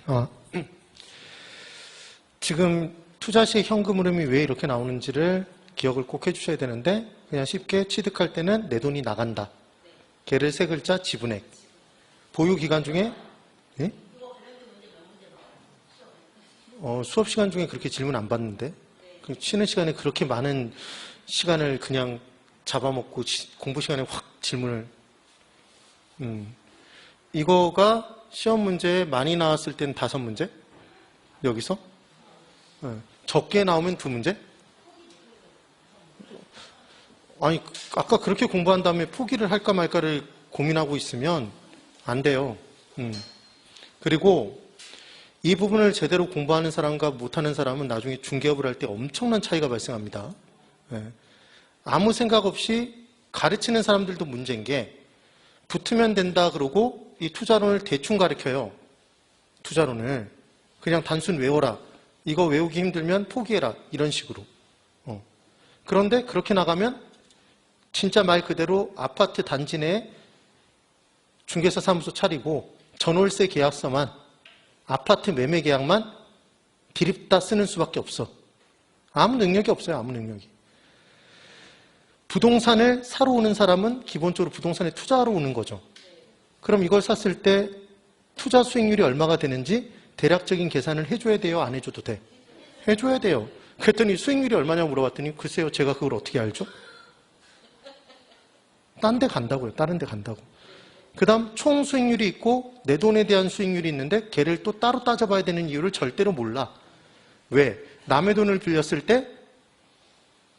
아, 지금 투자 시 현금 흐름이 왜 이렇게 나오는지를 기억을 꼭 해주셔야 되는데, 그냥 쉽게 취득할 때는 내 돈이 나간다. 걔를 세 글자 지분액. 보유 기간 중에 예? 수업 시간 중에 그렇게 질문 안 받는데, 쉬는 시간에 그렇게 많은 시간을 그냥 잡아먹고 공부 시간에 확 질문을. 이거가 시험 문제에 많이 나왔을 땐 5문제? 여기서? 적게 나오면 2문제? 아니, 아까 그렇게 공부한 다음에 포기를 할까 말까를 고민하고 있으면 안 돼요. 그리고 이 부분을 제대로 공부하는 사람과 못하는 사람은 나중에 중개업을 할 때 엄청난 차이가 발생합니다. 아무 생각 없이 가르치는 사람들도 문제인 게, 붙으면 된다 그러고 이 투자론을 대충 가르쳐요. 투자론을. 그냥 단순 외워라. 이거 외우기 힘들면 포기해라. 이런 식으로. 그런데 그렇게 나가면 진짜 말 그대로 아파트 단지 내에 중개사 사무소 차리고 전월세 계약서만, 아파트 매매 계약만 디립다 쓰는 수밖에 없어. 아무 능력이 없어요. 아무 능력이. 부동산을 사러 오는 사람은 기본적으로 부동산에 투자하러 오는 거죠. 그럼 이걸 샀을 때 투자 수익률이 얼마가 되는지 대략적인 계산을 해줘야 돼요? 안 해줘도 돼? 해줘야 돼요. 그랬더니 수익률이 얼마냐고 물어봤더니 글쎄요, 제가 그걸 어떻게 알죠? 딴 데 간다고요. 다른 데 간다고. 그 다음 총 수익률이 있고 내 돈에 대한 수익률이 있는데 걔를 또 따로 따져봐야 되는 이유를 절대로 몰라. 왜? 남의 돈을 빌렸을 때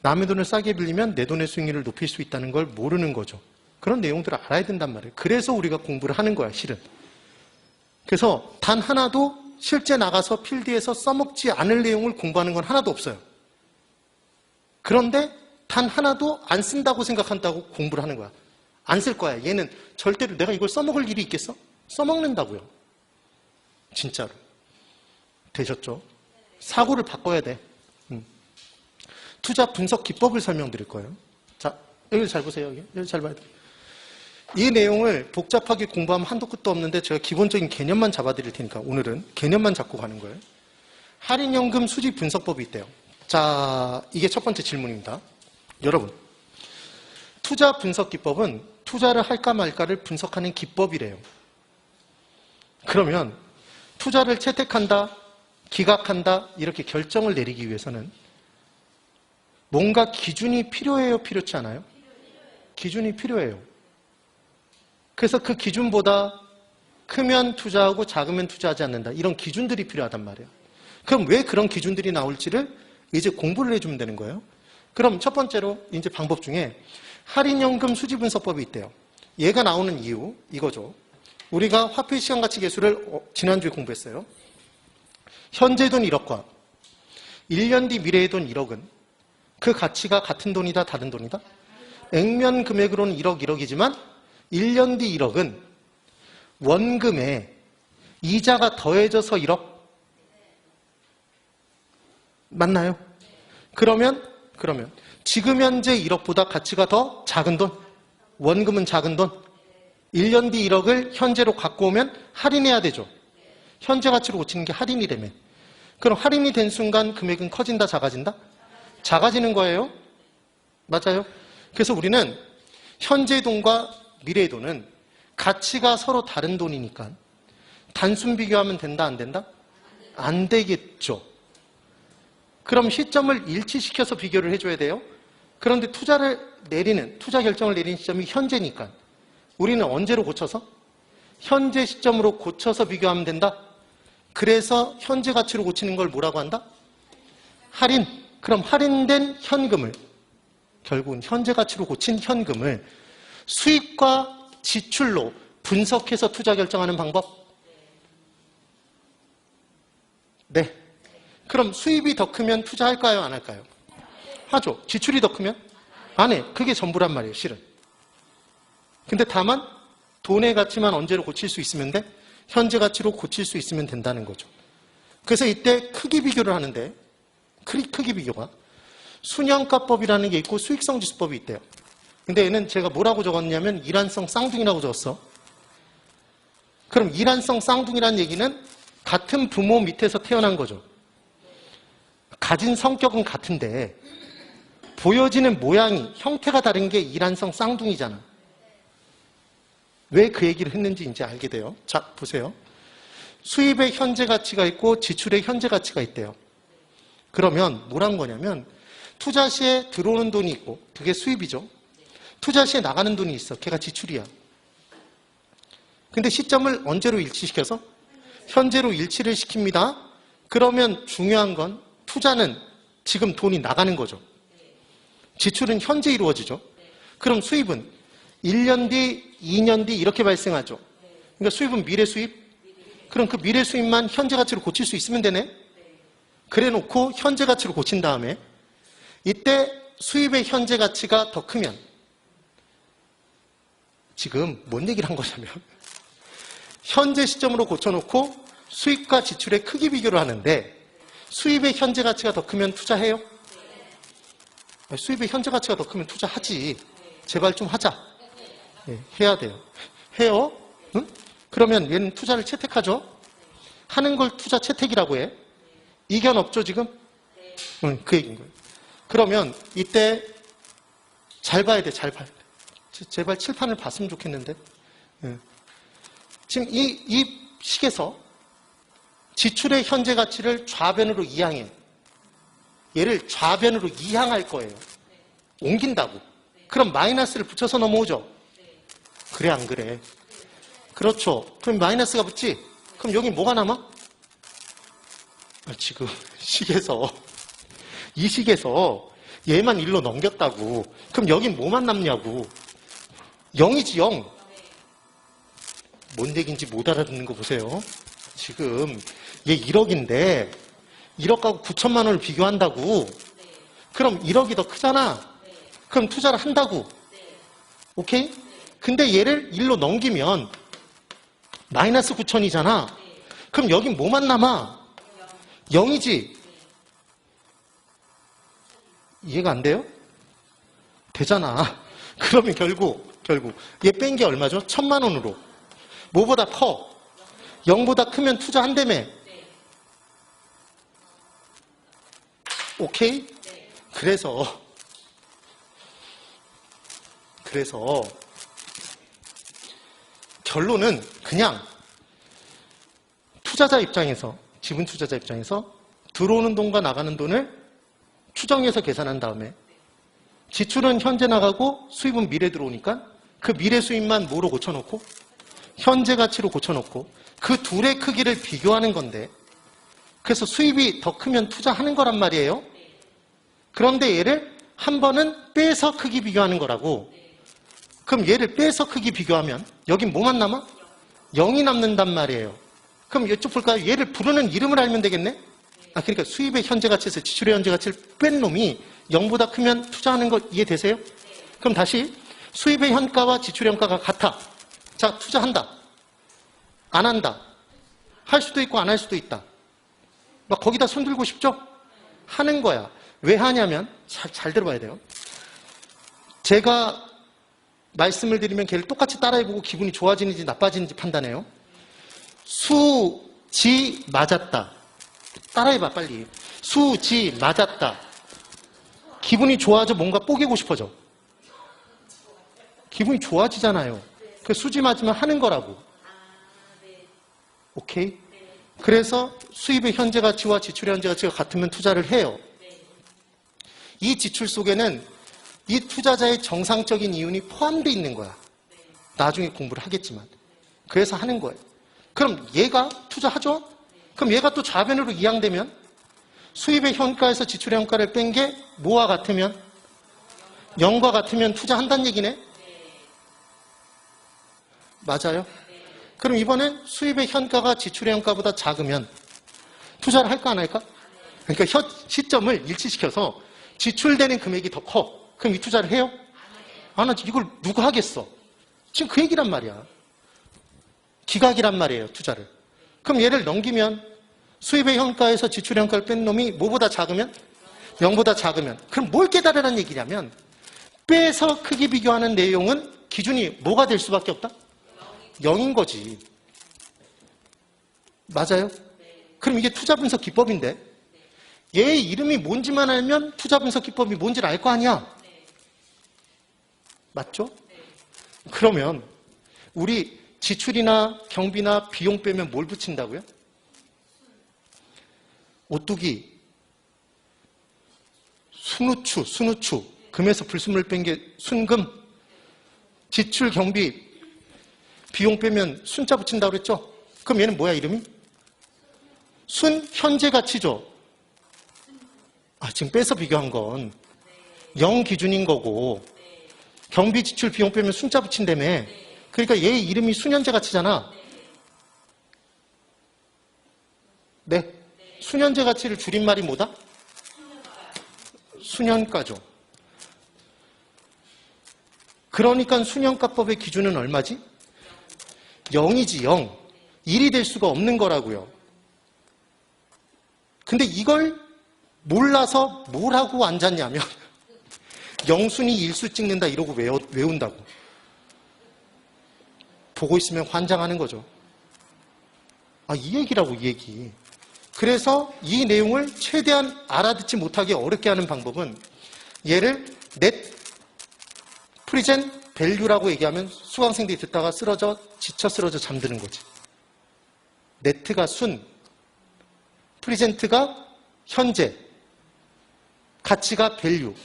남의 돈을 싸게 빌리면 내 돈의 수익률을 높일 수 있다는 걸 모르는 거죠. 그런 내용들을 알아야 된단 말이에요. 그래서 우리가 공부를 하는 거야, 실은. 그래서 단 하나도 실제 나가서 필드에서 써먹지 않을 내용을 공부하는 건 하나도 없어요. 그런데 단 하나도 안 쓴다고 생각한다고 공부를 하는 거야. 안 쓸 거야. 얘는 절대로 내가 이걸 써먹을 일이 있겠어? 써먹는다고요. 진짜로. 되셨죠? 사고를 바꿔야 돼. 투자 분석 기법을 설명드릴 거예요. 자, 여기 잘 보세요. 여기 잘 봐야 돼요. 이 내용을 복잡하게 공부하면 한도 끝도 없는데 제가 기본적인 개념만 잡아드릴 테니까 오늘은 개념만 잡고 가는 거예요. 할인연금 수지 분석법이 있대요. 자, 이게 첫 번째 질문입니다. 여러분, 투자 분석 기법은 투자를 할까 말까를 분석하는 기법이래요. 그러면 투자를 채택한다, 기각한다 이렇게 결정을 내리기 위해서는 뭔가 기준이 필요해요, 필요치 않아요? 기준이 필요해요. 그래서 그 기준보다 크면 투자하고 작으면 투자하지 않는다. 이런 기준들이 필요하단 말이에요. 그럼 왜 그런 기준들이 나올지를 이제 공부를 해주면 되는 거예요. 그럼 첫 번째로 이제 방법 중에 할인연금 수지분석법이 있대요. 얘가 나오는 이유 이거죠. 우리가 화폐 시간가치 계수를 지난주에 공부했어요. 현재 돈 1억과 1년 뒤 미래의 돈 1억은 그 가치가 같은 돈이다, 다른 돈이다? 액면 금액으로는 1억이지만 1년 뒤 1억은 원금에 이자가 더해져서 1억? 맞나요? 그러면 지금 현재 1억보다 가치가 더 작은 돈? 원금은 작은 돈? 1년 뒤 1억을 현재로 갖고 오면 할인해야 되죠. 현재 가치로 고치는 게 할인이라며. 그럼 할인이 된 순간 금액은 커진다, 작아진다? 작아지는 거예요. 맞아요? 그래서 우리는 현재 돈과 미래의 돈은 가치가 서로 다른 돈이니까 단순 비교하면 된다, 안 된다? 안 되겠죠. 그럼 시점을 일치시켜서 비교를 해줘야 돼요. 그런데 투자 결정을 내리는 시점이 현재니까 우리는 언제로 고쳐서? 현재 시점으로 고쳐서 비교하면 된다. 그래서 현재 가치로 고치는 걸 뭐라고 한다? 할인. 그럼 할인된 현금을, 결국은 현재 가치로 고친 현금을 수입과 지출로 분석해서 투자 결정하는 방법? 네. 그럼 수입이 더 크면 투자할까요, 안 할까요? 하죠. 지출이 더 크면? 안 해. 그게 전부란 말이에요, 실은. 근데 다만 돈의 가치만 언제로 고칠 수 있으면 돼? 현재 가치로 고칠 수 있으면 된다는 거죠. 그래서 이때 크기 비교를 하는데, 크기 비교가 순양가법이라는 게 있고 수익성 지수법이 있대요. 근데 얘는 제가 뭐라고 적었냐면 일환성 쌍둥이라고 적었어. 그럼 일환성 쌍둥이라는 얘기는 같은 부모 밑에서 태어난 거죠. 가진 성격은 같은데 보여지는 모양이, 형태가 다른 게 이란성 쌍둥이잖아. 왜 그 얘기를 했는지 이제 알게 돼요. 자, 보세요. 수입의 현재 가치가 있고 지출의 현재 가치가 있대요. 그러면 뭐란 거냐면 투자 시에 들어오는 돈이 있고 그게 수입이죠. 투자 시에 나가는 돈이 있어. 걔가 지출이야. 근데 시점을 언제로 일치시켜서? 현재로 일치를 시킵니다. 그러면 중요한 건 투자는 지금 돈이 나가는 거죠. 지출은 현재 이루어지죠. 그럼 수입은 1년 뒤, 2년 뒤 이렇게 발생하죠. 그러니까 수입은 미래 수입. 그럼 그 미래 수입만 현재 가치로 고칠 수 있으면 되네. 그래 놓고 현재 가치로 고친 다음에 이때 수입의 현재 가치가 더 크면, 지금 뭔 얘기를 한 거냐면 현재 시점으로 고쳐놓고 수입과 지출의 크기 비교를 하는데 수입의 현재 가치가 더 크면 투자해요? 수입의 현재 가치가 더 크면 투자하지. 제발 좀 하자. 네, 해야 돼요. 해요? 응? 그러면 얘는 투자를 채택하죠? 하는 걸 투자 채택이라고 해. 이견 없죠 지금? 응, 그 얘기인 거예요. 그러면 이때 잘 봐야 돼. 잘 봐야 돼. 제발 칠판을 봤으면 좋겠는데. 네. 지금 이 식에서 지출의 현재 가치를 좌변으로 이항해. 얘를 좌변으로 이항할 거예요. 옮긴다고. 그럼 마이너스를 붙여서 넘어오죠? 그래 안 그래? 그렇죠. 그럼 마이너스가 붙지? 그럼 여기 뭐가 남아? 지금 식에서 이 식에서 얘만 1로 넘겼다고. 그럼 여긴 뭐만 남냐고. 0이지 0. 뭔 얘기인지 못 알아듣는 거 보세요. 지금 얘 1억인데 1억하고 9천만 원을 비교한다고. 그럼 1억이 더 크잖아. 그럼 투자를 한다고. 오케이? 근데 얘를 1로 넘기면 마이너스 9천이잖아. 그럼 여긴 뭐만 남아? 0이지. 이해가 안 돼요? 되잖아. 그러면 결국 얘 뺀 게 얼마죠? 1,000만 원으로. 뭐보다 커? 0보다 크면 투자한다며. 오케이? 그래서 결론은 그냥 투자자 입장에서, 지분 투자자 입장에서 들어오는 돈과 나가는 돈을 추정해서 계산한 다음에 지출은 현재 나가고 수입은 미래 들어오니까 그 미래 수입만 뭐로 고쳐놓고? 현재 가치로 고쳐놓고 그 둘의 크기를 비교하는 건데, 그래서 수입이 더 크면 투자하는 거란 말이에요. 그런데 얘를 한 번은 빼서 크기 비교하는 거라고. 그럼 얘를 빼서 크기 비교하면 여긴 뭐만 남아? 0이 남는단 말이에요. 그럼 이쪽 볼까요? 얘를 부르는 이름을 알면 되겠네? 그러니까 수입의 현재 가치에서 지출의 현재 가치를 뺀 놈이 0보다 크면 투자하는 거 이해되세요? 그럼 다시 수입의 현가와 지출의 현가가 같아. 자, 투자한다. 안 한다. 할 수도 있고 안 할 수도 있다. 막 거기다 손 들고 싶죠? 하는 거야. 왜 하냐면 잘 들어봐야 돼요. 제가 말씀을 드리면 걔를 똑같이 따라해보고 기분이 좋아지는지 나빠지는지 판단해요. 수, 지, 맞았다. 따라해봐 빨리. 수, 지, 맞았다. 기분이 좋아져? 뭔가 뽀개고 싶어져? 기분이 좋아지잖아요. 그 수지 맞으면 하는 거라고. 오케이? 그래서 수입의 현재 가치와 지출의 현재 가치가 같으면 투자를 해요. 이 지출 속에는 이 투자자의 정상적인 이윤이 포함되어 있는 거야. 나중에 공부를 하겠지만. 그래서 하는 거예요. 그럼 얘가 투자하죠? 그럼 얘가 또 좌변으로 이항되면 수입의 현가에서 지출의 현가를 뺀 게 뭐와 같으면? 0과 같으면 투자한다는 얘기네? 맞아요? 그럼 이번엔 수입의 현가가 지출의 현가보다 작으면 투자를 할까 안 할까? 그러니까 시점을 일치시켜서 지출되는 금액이 더 커. 그럼 이 투자를 해요? 안 하지. 이걸 누가 하겠어? 지금 그 얘기란 말이야. 기각이란 말이에요, 투자를. 그럼 얘를 넘기면 수입의 현가에서 지출의 현가를 뺀 놈이 뭐보다 작으면? 0보다 작으면. 그럼 뭘 깨달으라는 얘기냐면 빼서 크기 비교하는 내용은 기준이 뭐가 될 수밖에 없다? 0인 거지. 맞아요? 그럼 이게 투자 분석 기법인데 얘의 이름이 뭔지만 알면 투자 분석 기법이 뭔지를 알 거 아니야. 맞죠? 그러면 우리 지출이나 경비나 비용 빼면 뭘 붙인다고요? 오뚜기, 순우추. 금에서 불순물 뺀 게 순금. 지출, 경비, 비용 빼면 순자 붙인다고 그랬죠? 그럼 얘는 뭐야, 이름이? 순, 현재 가치죠? 지금 빼서 비교한 건 0 기준인 거고, 경비, 지출, 비용 빼면 순자 붙인다며. 그러니까 얘의 이름이 순현재 가치잖아. 네. 순현재 가치를 줄임말이 뭐다? 순현가죠. 그러니까 순현가법의 기준은 얼마지? 0이지, 0. 1이 될 수가 없는 거라고요. 근데 이걸 몰라서 뭘 하고 앉았냐면 영순이 일수 찍는다 이러고 외운다고. 보고 있으면 환장하는 거죠. 이 얘기라고, 이 얘기. 그래서 이 내용을 최대한 알아듣지 못하게 어렵게 하는 방법은 얘를 net present value라고 얘기하면 수강생들이 듣다가 지쳐 쓰러져 잠드는 거지. net가 순, present가 현재, 가치가 value,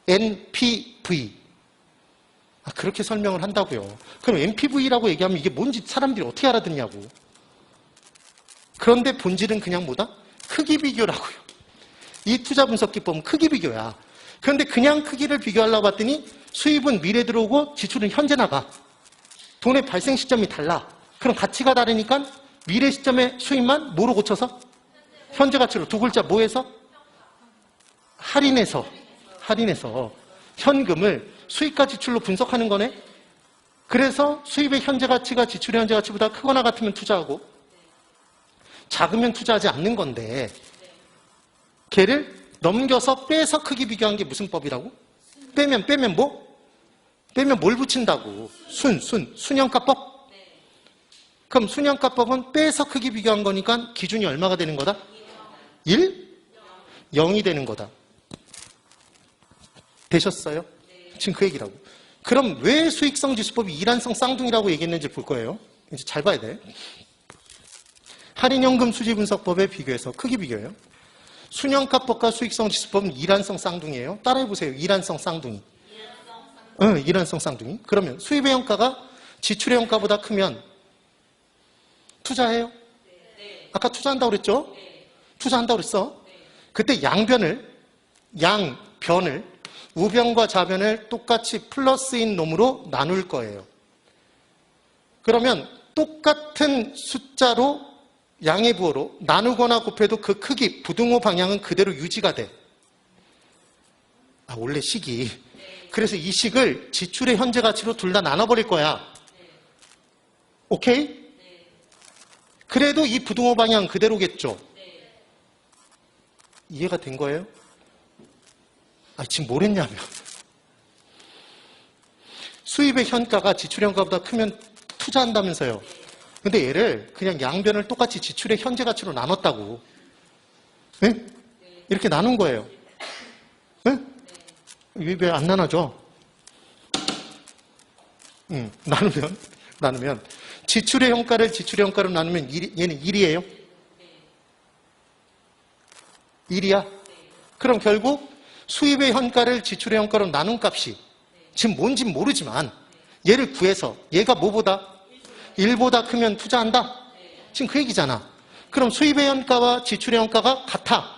NPV. 그렇게 설명을 한다고요. 그럼 NPV라고 얘기하면 이게 뭔지 사람들이 어떻게 알아듣냐고. 그런데 본질은 그냥 뭐다? 크기 비교라고요. 이 투자 분석 기법은 크기 비교야. 그런데 그냥 크기를 비교하려고 봤더니 수입은 미래 들어오고 지출은 현재 나가. 돈의 발생 시점이 달라. 그럼 가치가 다르니까 미래 시점의 수입만 뭐로 고쳐서? 현재 가치로. 두 글자 뭐해서? 할인해서 현금을 수입과 지출로 분석하는 거네. 그래서 수입의 현재 가치가 지출의 현재 가치보다 크거나 같으면 투자하고 작으면 투자하지 않는 건데 걔를 넘겨서 빼서 크기 비교한 게 무슨 법이라고? 빼면 뭐? 빼면 뭘 붙인다고? 순현가법? 그럼 순현가법은 빼서 크기 비교한 거니까 기준이 얼마가 되는 거다? 1? 0이 되는 거다. 되셨어요? 지금 그 얘기라고. 그럼 왜 수익성 지수법이 이란성 쌍둥이라고 얘기했는지 볼 거예요. 이제 잘 봐야 돼. 할인연금 수지분석법에 비교해서 크기 비교예요. 순현가법과 수익성 지수법은 이란성 쌍둥이에요. 따라해보세요. 이란성 쌍둥이. 이란성 쌍둥이. 그러면 수입의 현가가 지출의 현가보다 크면 투자해요? 아까 투자한다고 그랬죠? 투자한다고 그랬어. 그때 양변을 우변과 좌변을 똑같이 플러스인 놈으로 나눌 거예요. 그러면 똑같은 숫자로 양의 부호로 나누거나 곱해도 그 크기, 부등호 방향은 그대로 유지가 돼. 원래 식이. 그래서 이 식을 지출의 현재 가치로 둘 다 나눠버릴 거야. 오케이? 그래도 이 부등호 방향은 그대로겠죠? 이해가 된 거예요? 지금 뭘 했냐면 수입의 현가가 지출의 현가보다 크면 투자한다면서요. 근데 얘를 그냥 양변을 똑같이 지출의 현재 가치로 나눴다고. 네? 이렇게 나눈 거예요. 네? 왜 안 나눠져? 나누면 지출의 현가를 지출의 현가로 나누면 얘는 1이에요? 1이야? 그럼 결국 수입의 현가를 지출의 현가로 나눈 값이 지금 뭔진 모르지만 얘를 구해서 얘가 뭐보다? 1보다 크면 투자한다? 지금 그 얘기잖아. 그럼 수입의 현가와 지출의 현가가 같아.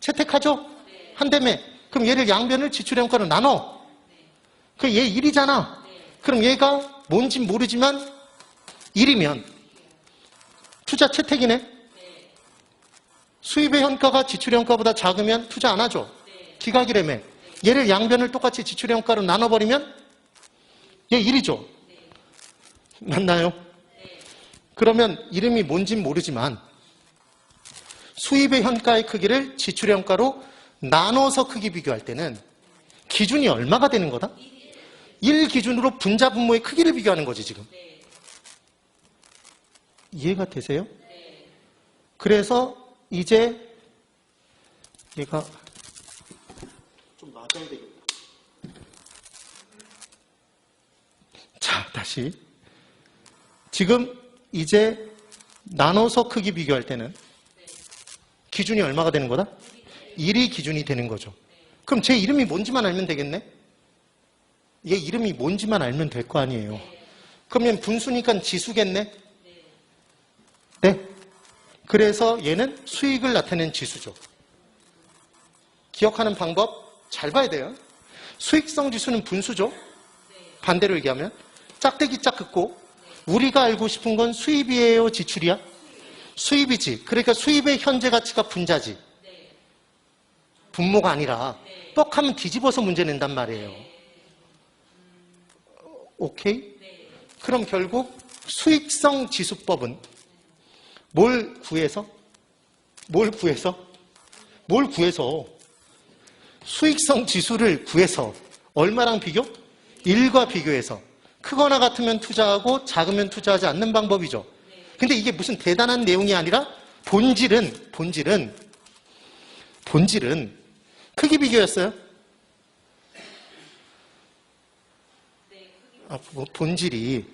채택하죠? 한다며. 그럼 얘를 양변을 지출의 현가로 나눠. 그럼 얘 1이잖아. 그럼 얘가 뭔진 모르지만 1이면 투자 채택이네. 수입의 현가가 지출의 현가보다 작으면 투자 안 하죠. 기각이라며. 얘를 양변을 똑같이 지출의 현가로 나눠버리면 얘 1이죠. 맞나요? 그러면 이름이 뭔진 모르지만 수입의 현가의 크기를 지출의 현가로 나눠서 크기 비교할 때는 기준이 얼마가 되는 거다? 1 기준으로 분자 분모의 크기를 비교하는 거지 지금. 이해가 되세요? 그래서 이제 얘가 좀 맞아야 되겠다. 자, 다시. 지금 이제 나눠서 크기 비교할 때는 기준이 얼마가 되는 거다? 1이 기준이 되는 거죠. 그럼 제 이름이 뭔지만 알면 되겠네? 얘 이름이 뭔지만 알면 될 거 아니에요. 그러면 분수니까 지수겠네? 네. 그래서 얘는 수익을 나타내는 지수죠. 기억하는 방법 잘 봐야 돼요. 수익성 지수는 분수죠. 반대로 얘기하면 짝대기 짝 긋고 우리가 알고 싶은 건 수입이에요, 지출이야? 수입이지. 그러니까 수입의 현재 가치가 분자지. 분모가 아니라 뻑하면 뒤집어서 문제 낸단 말이에요. 오케이? 그럼 결국 수익성 지수법은 뭘 구해서? 수익성 지수를 구해서 얼마랑 비교? 1과 비교해서 크거나 같으면 투자하고 작으면 투자하지 않는 방법이죠. 근데 이게 무슨 대단한 내용이 아니라 본질은 크기 비교였어요. 본질이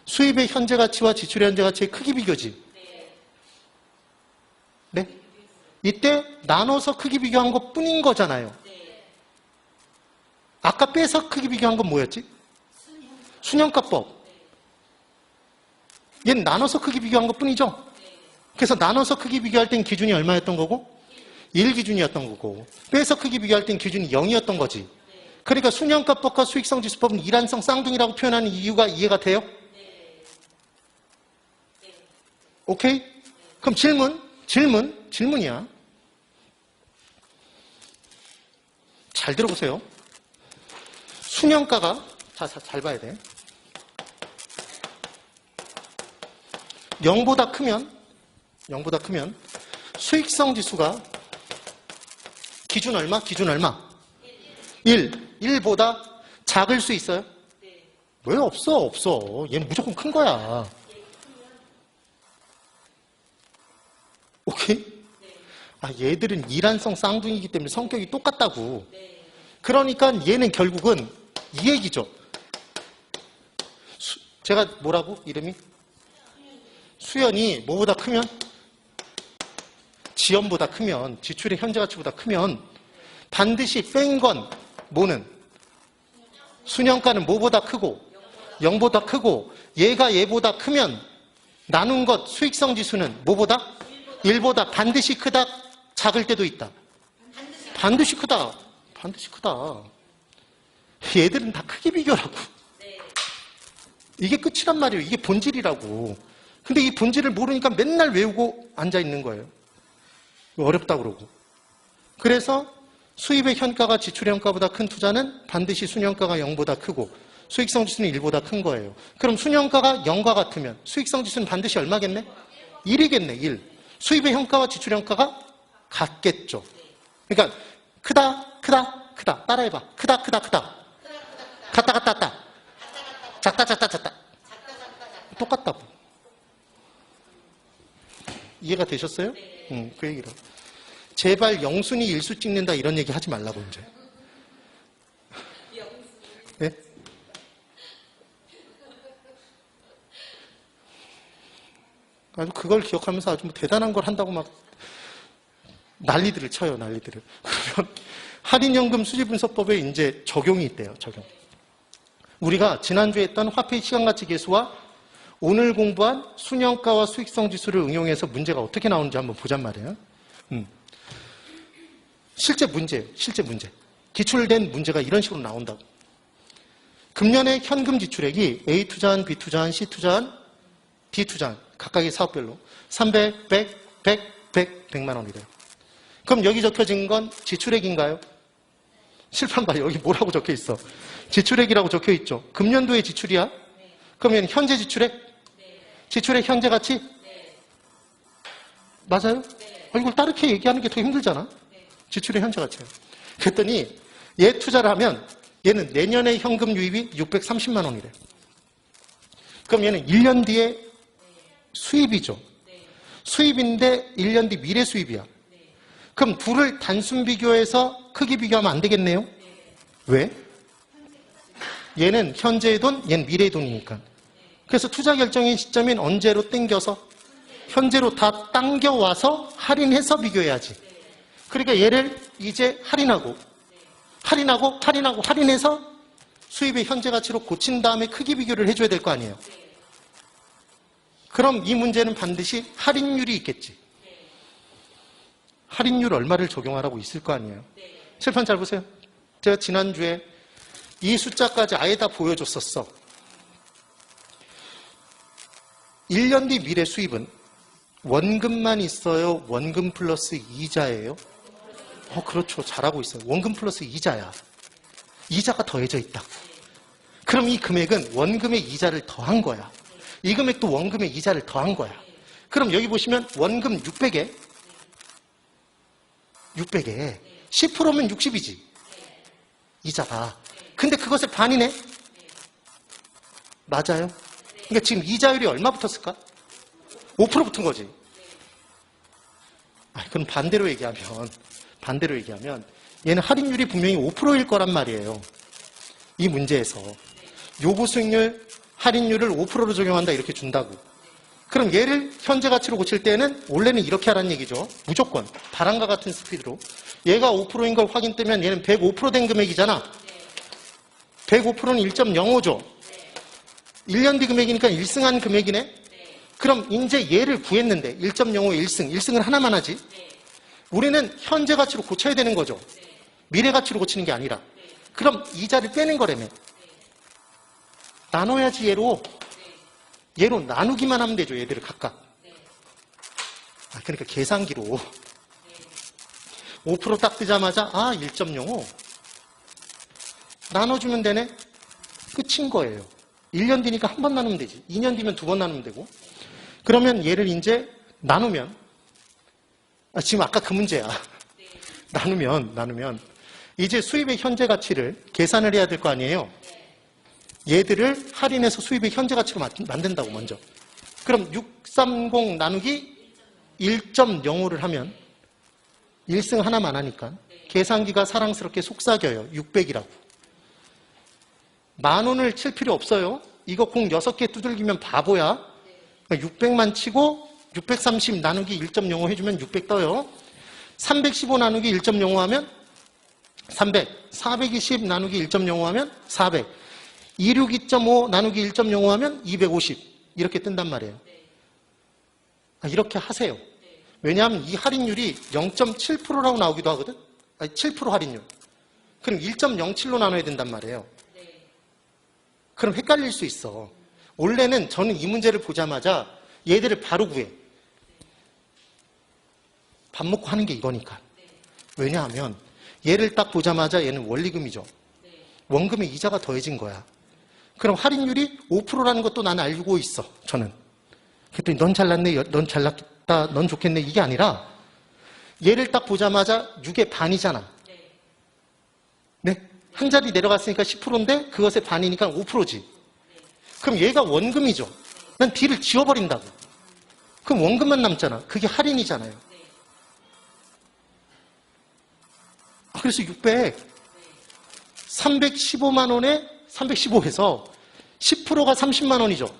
수입의 현재 가치와 지출의 현재 가치의 크기 비교지. 네? 이때 나눠서 크기 비교한 것 뿐인 거잖아요. 아까 빼서 크기 비교한 건 뭐였지? 순형가법. 얘는 나눠서 크기 비교한 것 뿐이죠? 그래서 나눠서 크기 비교할 땐 기준이 얼마였던 거고? 1 기준이었던 거고, 빼서 크기 비교할 땐 기준이 0이었던 거지. 그러니까 순형가법과 수익성 지수법은 일환성 쌍둥이라고 표현하는 이유가 이해가 돼요? 오케이? 그럼 질문이야. 잘 들어보세요. 순형가가, 잘 봐야 돼. 0보다 크면 수익성 지수가 기준 얼마? 1보다 작을 수 있어요? 왜 없어? 얘는 무조건 큰 거야. 오케이? 얘들은 일환성 쌍둥이기 때문에 성격이 똑같다고. 그러니까 얘는 결국은 이 얘기죠. 제가 뭐라고? 이름이? 수연이 뭐보다 크면? 지연보다 크면, 지출의 현재 가치보다 크면 반드시 뺀 건 뭐는? 순형가는 뭐보다 크고? 0보다 크고, 얘가 얘보다 크면 나눈 것 수익성 지수는 뭐보다? 1보다 반드시 크다, 작을 때도 있다. 반드시 크다. 얘들은 다 크기 비교라고. 이게 끝이란 말이에요. 이게 본질이라고. 근데 이 본질을 모르니까 맨날 외우고 앉아 있는 거예요. 어렵다 그러고. 그래서 수입의 현가가 지출의 현가보다 큰 투자는 반드시 순현가가 0보다 크고 수익성 지수는 1보다 큰 거예요. 그럼 순현가가 0과 같으면 수익성 지수는 반드시 얼마겠네? 1이겠네. 1. 수입의 현가와 지출의 현가가 같겠죠. 그러니까 크다. 따라해봐. 크다. 같다. 작다. 똑같다고. 이해가 되셨어요? 그 얘기로. 제발 영순이 일수 찍는다 이런 얘기 하지 말라고 이제. 네? 아주 그걸 기억하면서 아주 뭐 대단한 걸 한다고 막 난리들을 쳐요. 그러면 할인연금 수지분석법에 이제 적용이 있대요. 적용. 우리가 지난주에 했던 화폐 시간가치 계수와 오늘 공부한 순형가와 수익성 지수를 응용해서 문제가 어떻게 나오는지 한번 보잔 말이에요. 실제 문제예요. 기출된 문제가 이런 식으로 나온다고. 금년에 현금 지출액이 A 투자한, B 투자한, C 투자한, D 투자한 각각의 사업별로 300, 100만 원이래요. 그럼 여기 적혀진 건 지출액인가요? 실판 봐. 여기 뭐라고 적혀 있어? 지출액이라고 적혀 있죠. 금년도의 지출이야? 그러면 현재 지출액? 지출액 현재 가치? 맞아요? 이걸 따르게 얘기하는 게 더 힘들잖아. 지출의 현재 가치예요. 그랬더니 얘 투자를 하면 얘는 내년에 현금 유입이 630만 원이래. 그럼 얘는 1년 뒤에 수입이죠. 수입인데 1년 뒤 미래 수입이야. 그럼 둘을 단순 비교해서 크기 비교하면 안 되겠네요? 왜? 얘는 현재의 돈, 얘는 미래의 돈이니까. 그래서 투자 결정의 시점인 언제로 땡겨서 현재로 다 당겨와서 할인해서 비교해야지. 그러니까 얘를 이제 할인해서 수입의 현재 가치로 고친 다음에 크기 비교를 해줘야 될 거 아니에요. 그럼 이 문제는 반드시 할인율이 있겠지. 할인율 얼마를 적용하라고 있을 거 아니에요. 칠판 잘 보세요. 제가 지난주에 이 숫자까지 아예 다 보여줬었어. 1년 뒤 미래 수입은 원금만 있어요? 원금 플러스 이자예요? 그렇죠. 잘하고 있어요. 원금 플러스 이자야. 이자가 더해져 있다고. 그럼 이 금액은 원금의 이자를 더한 거야. 이 금액도 원금의 이자를 더한 거야. 그럼 여기 보시면 원금 600에 10%면 60이지. 이자가. 근데 그것의 반이네? 맞아요. 그러니까 지금 이자율이 얼마 붙었을까? 5% 붙은 거지. 그럼 반대로 얘기하면 얘는 할인율이 분명히 5%일 거란 말이에요. 이 문제에서 요구 수익률 할인율을 5%로 적용한다 이렇게 준다고. 그럼 얘를 현재 가치로 고칠 때는 원래는 이렇게 하라는 얘기죠. 무조건 바람과 같은 스피드로. 얘가 5%인 걸 확인되면 얘는 105%된 금액이잖아. 105%는 1.05죠. 1년 뒤 금액이니까 1승한 금액이네. 그럼 이제 얘를 구했는데 1.05 1승. 1승을 하나만 하지. 우리는 현재 가치로 고쳐야 되는 거죠. 미래 가치로 고치는 게 아니라. 그럼 이자를 빼낸 거라며. 나눠야지 얘로 나누기만 하면 되죠. 얘들을 각각. 그러니까 계산기로 5% 딱 뜨자마자 1.05 나눠주면 되네. 끝인 거예요. 1년 뒤니까 한 번 나누면 되지. 2년 뒤면 2번 나누면 되고. 그러면 얘를 이제 나누면 지금 아까 그 문제야. 나누면 이제 수입의 현재 가치를 계산을 해야 될 거 아니에요. 얘들을 할인해서 수입의 현재 가치로 만든다고 먼저. 그럼 630 나누기 1.05를 하면 1승 하나만 하니까 계산기가 사랑스럽게 속삭여요. 600이라고. 10,000원을 칠 필요 없어요. 이거 공 6개 두들기면 바보야. 600만 치고 630 나누기 1.05 해주면 600 떠요. 315 나누기 1.05 하면 300. 420 나누기 1.05 하면 400. 262.5 나누기 1.05 하면 250. 이렇게 뜬단 말이에요. 이렇게 하세요. 왜냐하면 이 할인율이 0.7%라고 나오기도 하거든. 7% 할인율. 그럼 1.07로 나눠야 된단 말이에요. 그럼 헷갈릴 수 있어. 원래는 저는 이 문제를 보자마자 얘들을 바로 구해. 밥 먹고 하는 게 이거니까. 왜냐하면 얘를 딱 보자마자 얘는 원리금이죠. 원금의 이자가 더해진 거야. 그럼 할인율이 5%라는 것도 나는 알고 있어. 저는. 그랬더니 넌 잘났네, 넌 잘났다, 넌 좋겠네 이게 아니라 얘를 딱 보자마자 6의 반이잖아. 네? 한 자리 내려갔으니까 10%인데 그것의 반이니까 5%지. 그럼 얘가 원금이죠. 난 D를 지워버린다고. 그럼 원금만 남잖아. 그게 할인이잖아요. 그래서 315만 원에 315해서 10%가 30만 원이죠.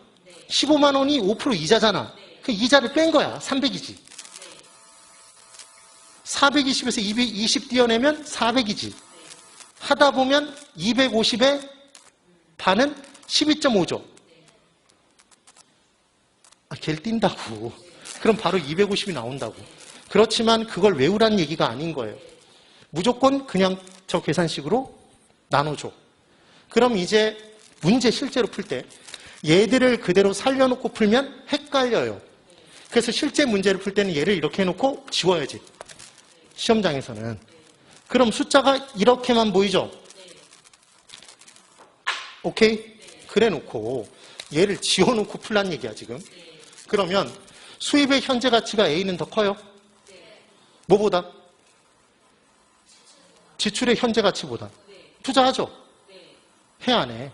15만 원이 5% 이자잖아. 그 이자를 뺀 거야. 300이지. 420에서 220 띄어내면 400이지. 하다 보면 250의 반은 12.5죠. 걔를 띈다고. 그럼 바로 250이 나온다고. 그렇지만 그걸 외우라는 얘기가 아닌 거예요. 무조건 그냥 저 계산식으로 나눠줘. 그럼 이제 문제 실제로 풀 때 얘들을 그대로 살려놓고 풀면 헷갈려요. 그래서 실제 문제를 풀 때는 얘를 이렇게 해놓고 지워야지. 시험장에서는. 그럼 숫자가 이렇게만 보이죠? 오케이? 그래 놓고 얘를 지워놓고 풀란 얘기야 지금. 그러면 수입의 현재 가치가 A는 더 커요? 뭐보다? 지출의 현재 가치보다. 투자하죠? 해 안 해?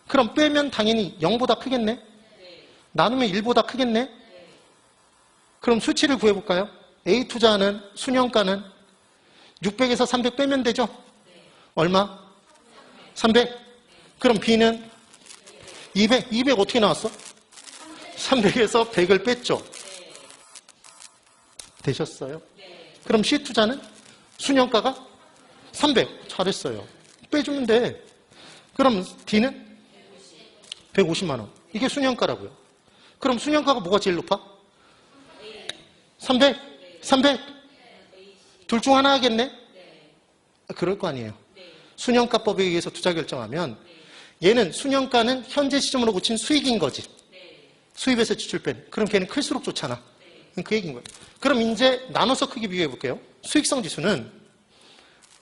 그럼 빼면 당연히 0보다 크겠네? 나누면 1보다 크겠네? 그럼 수치를 구해볼까요? A 투자하는 순현가는 600에서 300 빼면 되죠? 얼마? 300. 그럼 B는 200. 200 어떻게 나왔어? 300에서 100을 뺐죠? 되셨어요? 그럼 C 투자는 순현가가 300. 잘했어요. 빼주면 돼. 그럼 D는 150만 원. 이게 순현가라고요. 그럼 순현가가 뭐가 제일 높아? 300? 300? 둘 중 하나 하겠네? 그럴 거 아니에요. 순현가법에 의해서 투자 결정하면 얘는 순현가는 현재 시점으로 고친 수익인 거지. 수입에서 지출 뺀. 그럼 걔는 클수록 좋잖아. 그 얘기인 거예요. 그럼 이제 나눠서 크기 비교해 볼게요. 수익성 지수는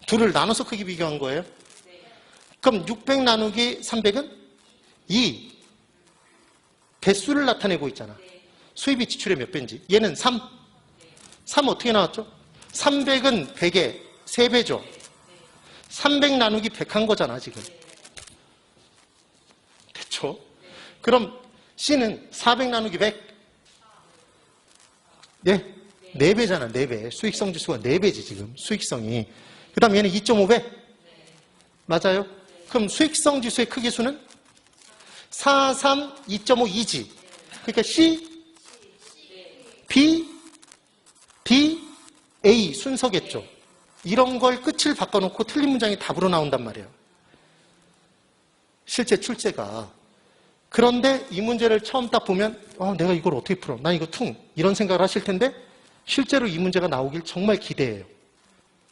둘을 나눠서 크기 비교한 거예요. 그럼 600 나누기 300은 2. 배수를 나타내고 있잖아. 수입이 지출의 몇 배인지. 얘는 3. 3 어떻게 나왔죠? 300은 100의 3배죠. 300 나누기 100 한 거잖아, 지금. 됐죠? 그럼 C는 400 나누기 100. 네. 4배잖아, 4배. 수익성 지수가 4배지, 지금. 수익성이. 그 다음 얘는 2.5배. 맞아요? 그럼 수익성 지수의 크기 수는 4, 3, 2.5, 2지. 그러니까 C, B, D, A 순서겠죠. 이런 걸 끝을 바꿔놓고 틀린 문장이 답으로 나온단 말이에요. 실제 출제가. 그런데 이 문제를 처음 딱 보면 내가 이걸 어떻게 풀어? 나 이거 퉁. 이런 생각을 하실 텐데 실제로 이 문제가 나오길 정말 기대해요.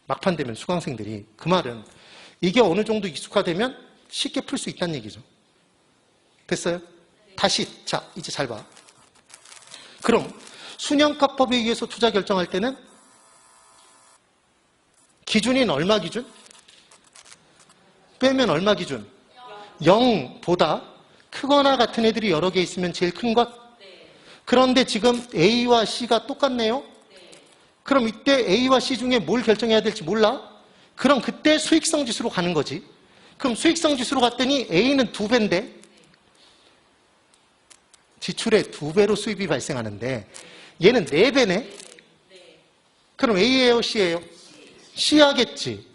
막판 되면 수강생들이. 그 말은 이게 어느 정도 익숙화되면 쉽게 풀 수 있다는 얘기죠. 됐어요? 다시. 자, 이제 잘 봐. 그럼 순현가법에 의해서 투자 결정할 때는 기준인 얼마 기준? 빼면 얼마 기준? 0보다 크거나 같은 애들이 여러 개 있으면 제일 큰 것? 그런데 지금 A와 C가 똑같네요? 그럼 이때 A와 C 중에 뭘 결정해야 될지 몰라? 그럼 그때 수익성 지수로 가는 거지. 그럼 수익성 지수로 갔더니 A는 2배인데 지출의 2배로 수입이 발생하는데 얘는 4배네? 그럼 A예요? C예요? C 하겠지.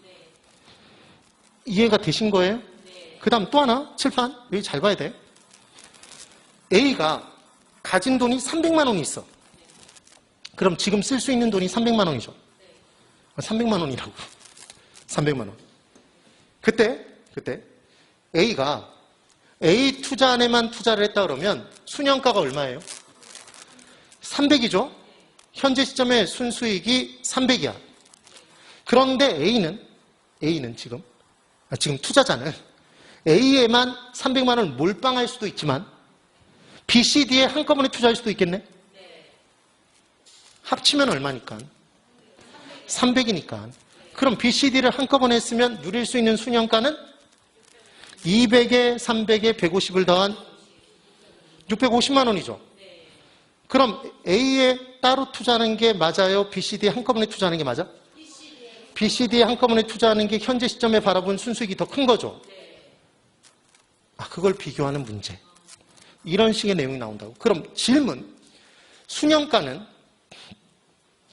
이해가 되신 거예요? 그 다음 또 하나, 칠판. 여기 잘 봐야 돼. A가 가진 돈이 300만 원이 있어. 그럼 지금 쓸 수 있는 돈이 300만 원이죠. 300만 원이라고. 300만 원. 그때 A가 A 투자 안에만 투자를 했다 그러면 순현가가 얼마예요? 300이죠? 현재 시점의 순수익이 300이야. 그런데 A는 지금 투자자는 A에만 300만 원을 몰빵할 수도 있지만 B, C, D에 한꺼번에 투자할 수도 있겠네? 합치면 얼마니까? 300이니까. 그럼 B, C, D를 한꺼번에 했으면 누릴 수 있는 순현가는 200에 300에 150을 더한 650만 원이죠. 그럼 A에 따로 투자하는 게 맞아요? B, C, D에 한꺼번에 투자하는 게 맞아? B, C, D에 한꺼번에 투자하는 게 현재 시점에 바라본 순수익이 더 큰 거죠. 그걸 비교하는 문제. 이런 식의 내용이 나온다고. 그럼 질문. 순현가는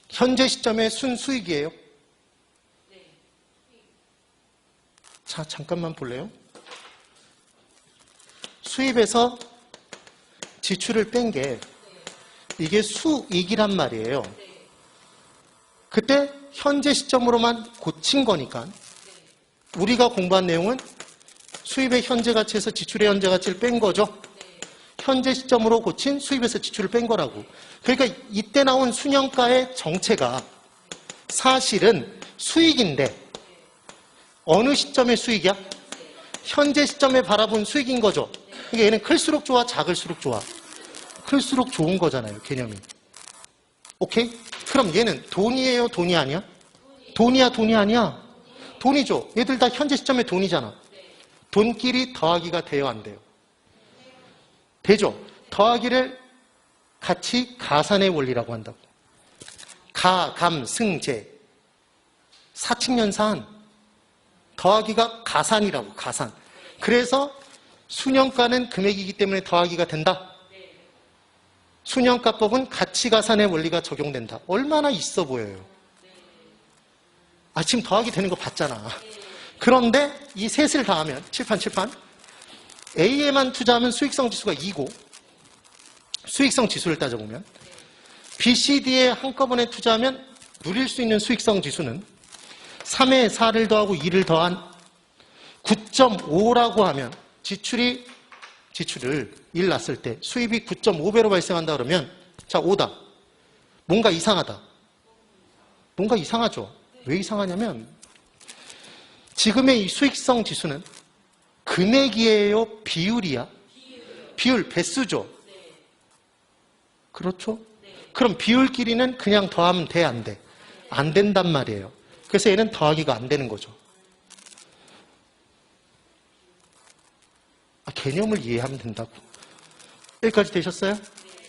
현재 시점의 순수익이에요? 자, 잠깐만 볼래요? 수입에서 지출을 뺀 게 이게 수익이란 말이에요. 그때 현재 시점으로만 고친 거니까 우리가 공부한 내용은 수입의 현재 가치에서 지출의 현재 가치를 뺀 거죠. 현재 시점으로 고친 수입에서 지출을 뺀 거라고. 그러니까 이때 나온 순현가의 정체가 사실은 수익인데 어느 시점의 수익이야? 현재 시점에 바라본 수익인 거죠. 그러니까 얘는 클수록 좋아, 작을수록 좋아? 클수록 좋은 거잖아요, 개념이. 오케이? 그럼 얘는 돈이에요, 돈이 아니야? 돈이야, 돈이 아니야? 돈이죠. 얘들 다 현재 시점에 돈이잖아. 돈끼리 더하기가 돼요, 안 돼요? 되죠. 더하기를 같이 가산의 원리라고 한다고. 가, 감, 승, 재. 사칙연산. 더하기가 가산이라고, 가산. 그래서 순현가는 금액이기 때문에 더하기가 된다. 순영가법은 가치가산의 원리가 적용된다. 얼마나 있어 보여요. 지금 더하기 되는 거 봤잖아. 그런데 이 셋을 더하면 칠판 A에만 투자하면 수익성 지수가 2고 수익성 지수를 따져보면 B, C, D에 한꺼번에 투자하면 누릴 수 있는 수익성 지수는 3에 4를 더하고 2를 더한 9.5라고 하면 지출을 1 났을 때 수입이 9.5배로 발생한다 그러면 자 5다. 뭔가 이상하다. 뭔가 이상하죠. 왜 이상하냐면 지금의 이 수익성 지수는 금액이에요? 비율이야? 비율, 배수죠? 그렇죠? 그럼 비율끼리는 그냥 더하면 돼, 안 돼? 안 된단 말이에요. 그래서 얘는 더하기가 안 되는 거죠. 개념을 이해하면 된다고. 여기까지 되셨어요?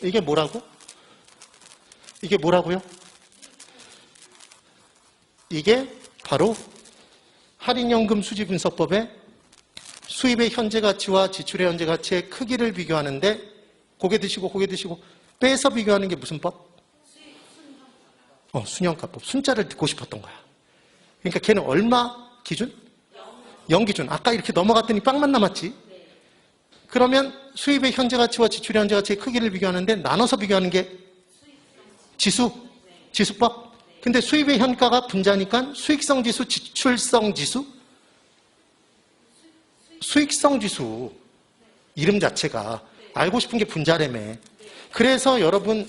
이게 뭐라고? 이게 뭐라고요? 이게 바로 할인연금 수지분석법의 수입의 현재 가치와 지출의 현재 가치의 크기를 비교하는데 고개 드시고 빼서 비교하는 게 무슨 법? 순영가법. 순자를 듣고 싶었던 거야. 그러니까 걔는 얼마 기준? 0 기준. 아까 이렇게 넘어갔더니 빵만 남았지. 그러면 수입의 현재 가치와 지출의 현재 가치의 크기를 비교하는데 나눠서 비교하는 게 지수법. 근데 수입의 현가가 분자니까 수익성 지수, 지출성 지수? 수익성 지수. 이름 자체가 알고 싶은 게 분자라며. 그래서 여러분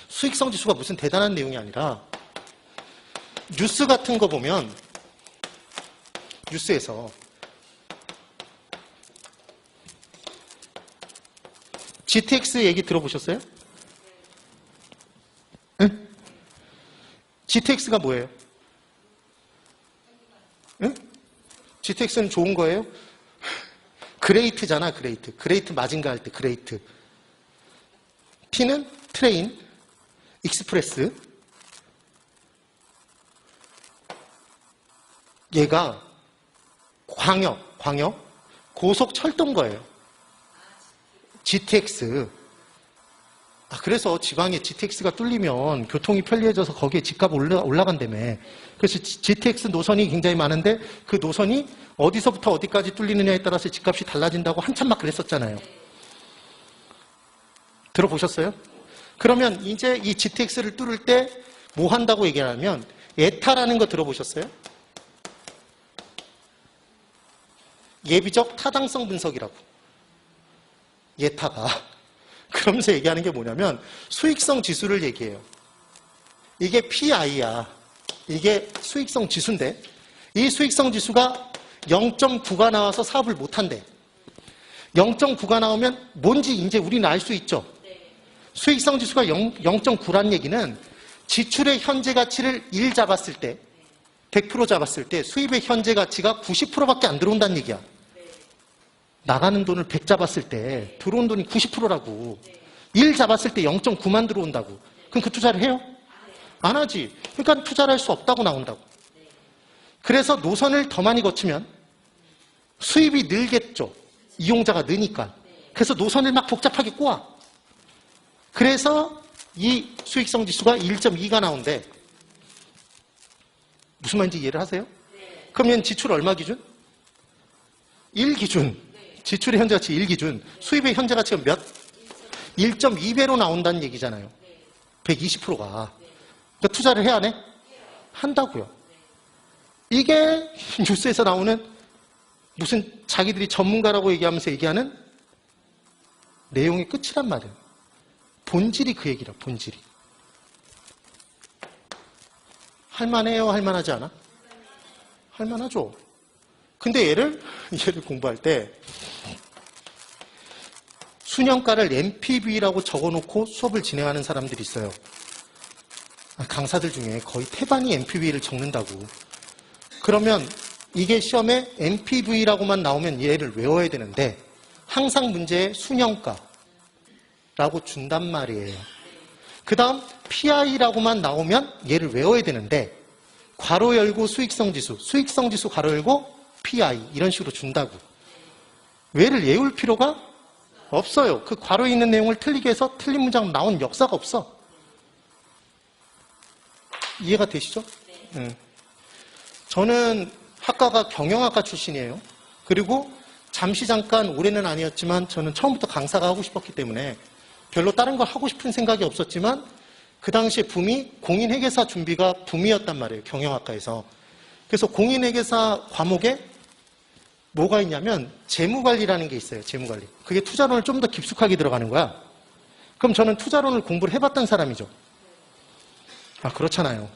수익성 지수가 무슨 대단한 내용이 아니라 뉴스 같은 거 보면 뉴스에서 GTX 얘기 들어보셨어요? 응? GTX가 뭐예요? 응? GTX는 좋은 거예요? 그레이트잖아, 그레이트. 그레이트 마징가 할 때 그레이트. T는 트레인, 익스프레스. 얘가 광역, 고속철도인 거예요. GTX. 그래서 지방에 GTX가 뚫리면 교통이 편리해져서 거기에 집값 올라간다며. 그래서 GTX 노선이 굉장히 많은데 그 노선이 어디서부터 어디까지 뚫리느냐에 따라서 집값이 달라진다고 한참 막 그랬었잖아요. 들어보셨어요? 그러면 이제 이 GTX를 뚫을 때 뭐 한다고 얘기하면 에타라는 거 들어보셨어요? 예비적 타당성 분석이라고. 예타가. 그러면서 얘기하는 게 뭐냐면 수익성 지수를 얘기해요. 이게 PI야. 이게 수익성 지수인데 이 수익성 지수가 0.9가 나와서 사업을 못한대. 0.9가 나오면 뭔지 이제 우리는 알 수 있죠. 수익성 지수가 0.9란 얘기는 지출의 현재 가치를 1 잡았을 때 100% 잡았을 때 수입의 현재 가치가 90%밖에 안 들어온다는 얘기야. 나가는 돈을 100 잡았을 때 들어온 돈이 90%라고. 1 잡았을 때 0.9만 들어온다고. 그럼 그 투자를 해요? 안 하지. 그러니까 투자를 할 수 없다고 나온다고. 그래서 노선을 더 많이 거치면 수입이 늘겠죠. 이용자가 느니까. 그래서 노선을 막 복잡하게 꼬아. 그래서 이 수익성 지수가 1.2가 나온대. 무슨 말인지 이해를 하세요? 그러면 지출 얼마 기준? 1 기준. 지출의 현재 가치 1 기준. 수입의 현재 가치가 몇? 1.2배로 나온다는 얘기잖아요. 120%가. 그러니까 투자를 해야 안 해? 한다고요. 이게 뉴스에서 나오는 무슨 자기들이 전문가라고 얘기하면서 얘기하는 내용의 끝이란 말이에요. 본질이 그 얘기라, 본질이. 할만해요? 할만하지 않아? 할만하죠. 근데 얘를 공부할 때 순영가를 NPV라고 적어놓고 수업을 진행하는 사람들이 있어요. 강사들 중에 거의 태반이 NPV를 적는다고. 그러면 이게 시험에 NPV라고만 나오면 얘를 외워야 되는데 항상 문제에 순영가라고 준단 말이에요. 그 다음 PI라고만 나오면 얘를 외워야 되는데 괄호 열고 수익성지수, 수익성지수 괄호 열고 PI 이런 식으로 준다고. 얘를 외울 필요가 없어요. 그 괄호에 있는 내용을 틀리게 해서 틀린 문장 나온 역사가 없어. 이해가 되시죠? 네. 저는 학과가 경영학과 출신이에요. 그리고 잠시 잠깐, 올해는 아니었지만 저는 처음부터 강사가 하고 싶었기 때문에 별로 다른 걸 하고 싶은 생각이 없었지만 그 당시에 붐이 공인회계사 준비가 붐이었단 말이에요. 경영학과에서. 그래서 공인회계사 과목에 뭐가 있냐면 재무관리라는 게 있어요. 재무관리. 그게 투자론을 좀 더 깊숙하게 들어가는 거야. 그럼 저는 투자론을 공부를 해봤던 사람이죠. 아, 그렇잖아요.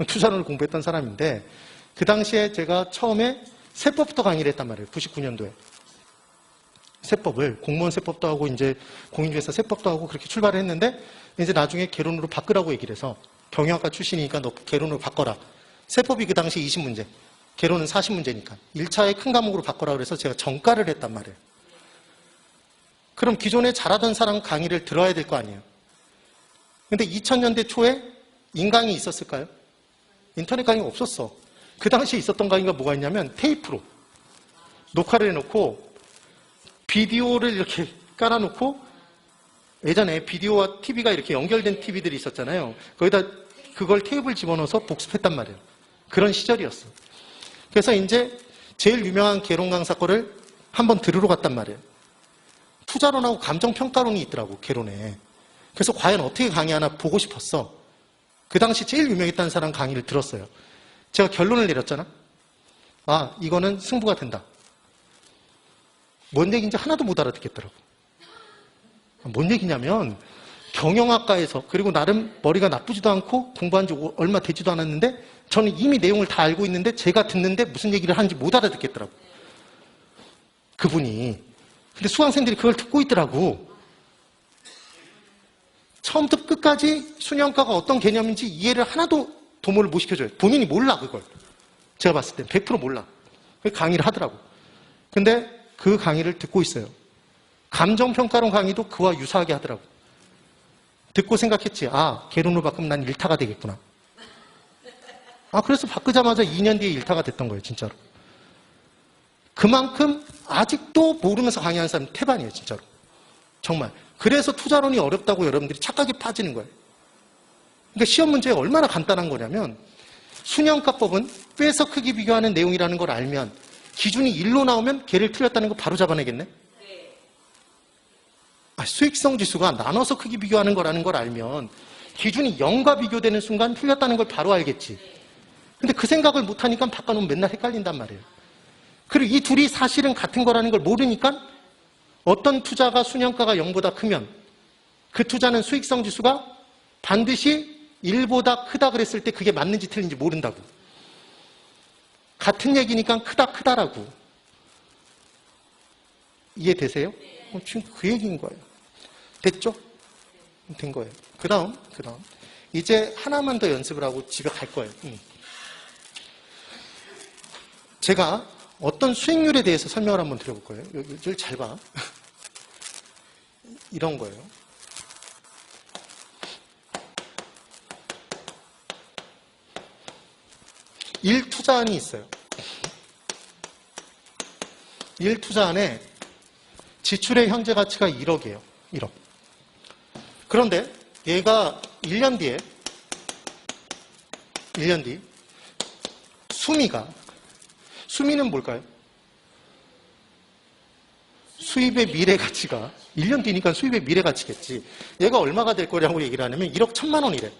투자론을 공부했던 사람인데 그 당시에 제가 처음에 세법부터 강의를 했단 말이에요. 99년도에. 세법을, 공무원 세법도 하고 이제 공인중개사 세법도 하고 그렇게 출발을 했는데 이제 나중에 개론으로 바꾸라고 얘기를 해서 경영학과 출신이니까 너 개론으로 바꿔라. 세법이 그 당시 20문제, 개론은 40문제니까 1차에 큰 과목으로 바꿔라 그래서 제가 전과를 했단 말이에요. 그럼 기존에 잘하던 사람 강의를 들어야 될 거 아니에요. 근데 2000년대 초에 인강이 있었을까요? 인터넷 강의가 없었어. 그 당시에 있었던 강의가 뭐가 있냐면 테이프로 녹화를 해놓고 비디오를 이렇게 깔아놓고 예전에 비디오와 TV가 이렇게 연결된 TV들이 있었잖아요. 거기다 그걸 테이프를 집어넣어서 복습했단 말이에요. 그런 시절이었어. 그래서 이제 제일 유명한 개론 강사 거를 한번 들으러 갔단 말이에요. 투자론하고 감정평가론이 있더라고, 개론에. 그래서 과연 어떻게 강의하나 보고 싶었어. 그 당시 제일 유명했다는 사람 강의를 들었어요. 제가 결론을 내렸잖아. 아, 이거는 승부가 된다. 뭔 얘기인지 하나도 못 알아듣겠더라고. 뭔 얘기냐면 경영학과에서, 그리고 나름 머리가 나쁘지도 않고 공부한 지 얼마 되지도 않았는데 저는 이미 내용을 다 알고 있는데 제가 듣는데 무슨 얘기를 하는지 못 알아듣겠더라고. 그분이. 근데 수강생들이 그걸 듣고 있더라고. 처음부터 끝까지 수년가가 어떤 개념인지 이해를 하나도 도모를 못 시켜줘요. 본인이 몰라, 그걸. 제가 봤을 땐 100% 몰라. 강의를 하더라고. 근데 그 강의를 듣고 있어요. 감정평가론 강의도 그와 유사하게 하더라고. 듣고 생각했지. 아, 개론으로 바꾸면 난 일타가 되겠구나. 아, 그래서 바꾸자마자 2년 뒤에 일타가 됐던 거예요, 진짜로. 그만큼 아직도 모르면서 강의하는 사람이 태반이에요, 진짜로. 정말. 그래서 투자론이 어렵다고 여러분들이 착각에 빠지는 거예요. 그러니까 시험 문제가 얼마나 간단한 거냐면 순영가법은 빼서 크기 비교하는 내용이라는 걸 알면 기준이 1로 나오면 걔를 틀렸다는 거 바로 잡아내겠네? 아, 수익성 지수가 나눠서 크기 비교하는 거라는 걸 알면 기준이 0과 비교되는 순간 틀렸다는 걸 바로 알겠지. 근데 그 생각을 못하니까 바꿔놓으면 맨날 헷갈린단 말이에요. 그리고 이 둘이 사실은 같은 거라는 걸 모르니까 어떤 투자가 순영가가 0보다 크면 그 투자는 수익성 지수가 반드시 1보다 크다 그랬을 때 그게 맞는지 틀린지 모른다고. 같은 얘기니까 크다라고. 이해되세요? 지금 그 얘기인 거예요. 됐죠? 된 거예요. 그 다음. 이제 하나만 더 연습을 하고 집에 갈 거예요. 제가 어떤 수익률에 대해서 설명을 한번 드려볼 거예요. 여기를 잘 봐. 이런 거예요. 일투자안이 있어요. 일투자안에 지출의 현재 가치가 1억이에요. 1억. 그런데 얘가 1년 뒤 수미는 뭘까요? 수입의 미래 가치가 1년 뒤니까 수입의 미래 가치겠지. 얘가 얼마가 될 거냐고 얘기를 하냐면 1억 1,000만 원이래.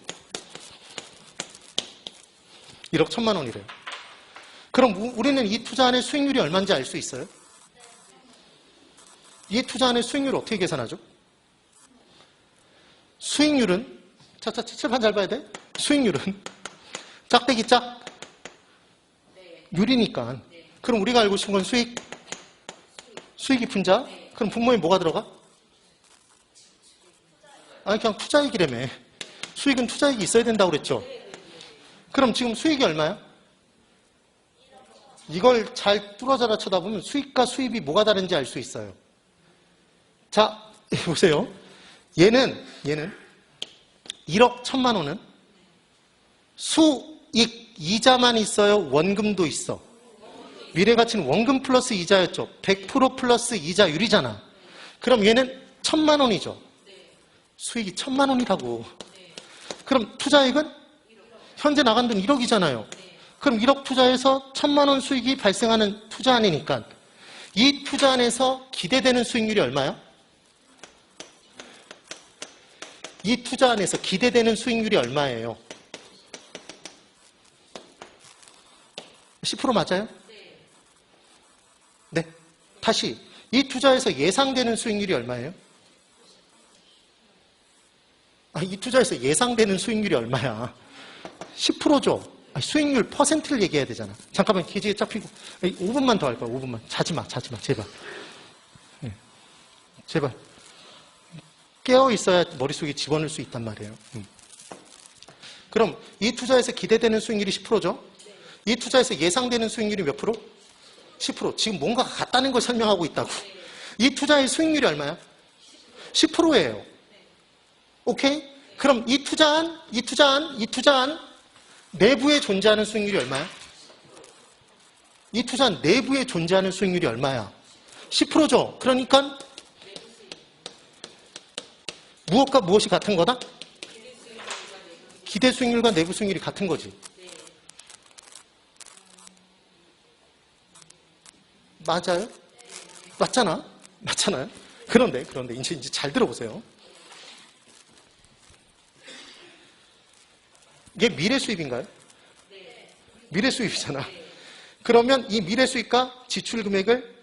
1억 1,000만 원이래요. 그럼 우리는 이 투자안의 수익률이 얼마인지 알 수 있어요? 이 투자안의 수익률을 어떻게 계산하죠? 수익률은 칠판 잘 봐야 돼. 수익률은 짝대기 짝 률이니까. 그럼 우리가 알고 싶은 건 수익이 분자. 그럼 분모에 뭐가 들어가? 아니 그냥 투자이익이라며. 수익은 투자이익이 있어야 된다고 그랬죠. 그럼 지금 수익이 얼마야? 이걸 잘 뚫어져라 쳐다보면 수익과 수입이 뭐가 다른지 알 수 있어요. 자, 보세요. 얘는 1억 1,000만 원은 수익 이자만 있어요? 원금도 있어? 미래가치는 원금 플러스 이자였죠. 100% 플러스 이자율이잖아. 그럼 얘는 1,000만 원이죠. 수익이 1,000만 원이라고. 그럼 투자액은 현재 나간 돈 1억이잖아요. 그럼 1억 투자해서 1,000만 원 수익이 발생하는 투자안이니까 이 투자안에서 기대되는 수익률이 얼마야? 이 투자안에서 기대되는 수익률이 얼마예요? 10% 맞아요? 네. 다시 이 투자에서 예상되는 수익률이 얼마예요? 이 투자에서 예상되는 수익률이 얼마야? 10%죠. 수익률 퍼센트를 얘기해야 되잖아. 잠깐만 기지개 쫙 펴고 5분만 더 할 거야. 5분만. 자지마 제발. 네. 제발. 깨어 있어야 머릿속에 집어넣을 수 있단 말이에요. 그럼 이 투자에서 기대되는 수익률이 10%죠? 이 투자에서 예상되는 수익률이 몇 프로? 10%. 지금 뭔가가 같다는 걸 설명하고 있다고. 이 투자의 수익률이 얼마야? 10%예요. 오케이? 그럼 이 투자한 내부에 존재하는 수익률이 얼마야? 이 투자한 내부에 존재하는 수익률이 얼마야? 10%죠. 그러니까 무엇과 무엇이 같은 거다? 기대 수익률과 내부 수익률이 같은 거지. 맞아요? 맞잖아요? 그런데 이제 잘 들어보세요. 이게 미래 수입인가요? 미래 수입이잖아. 그러면 이 미래 수입과 지출 금액을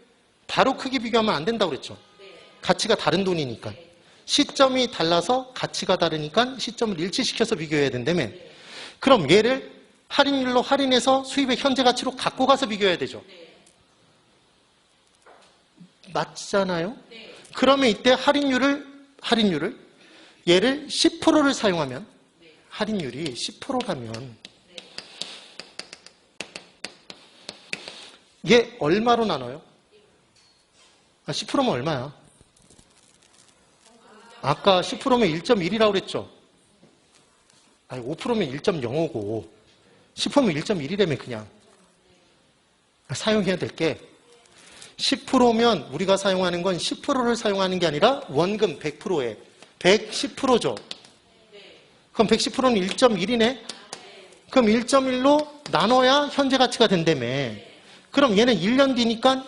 바로 크게 비교하면 안 된다고 그랬죠. 가치가 다른 돈이니까. 시점이 달라서 가치가 다르니까 시점을 일치시켜서 비교해야 된다며. 그럼 얘를 할인율로 할인해서 수입의 현재 가치로 갖고 가서 비교해야 되죠. 맞잖아요? 그러면 이때 할인율을 얘를 10%를 사용하면 할인율이 10%라면 얘 얼마로 나눠요? 10%면 얼마야? 아까 10%면 1.1이라고 그랬죠? 5%면 1.05고 10%면 1.1이라면 그냥 사용해야 될 게 10%면 우리가 사용하는 건 10%를 사용하는 게 아니라 원금 100%에 110%죠. 그럼 110%는 1.1이네? 그럼 1.1로 나눠야 현재 가치가 된다며. 그럼 얘는 1년 뒤니까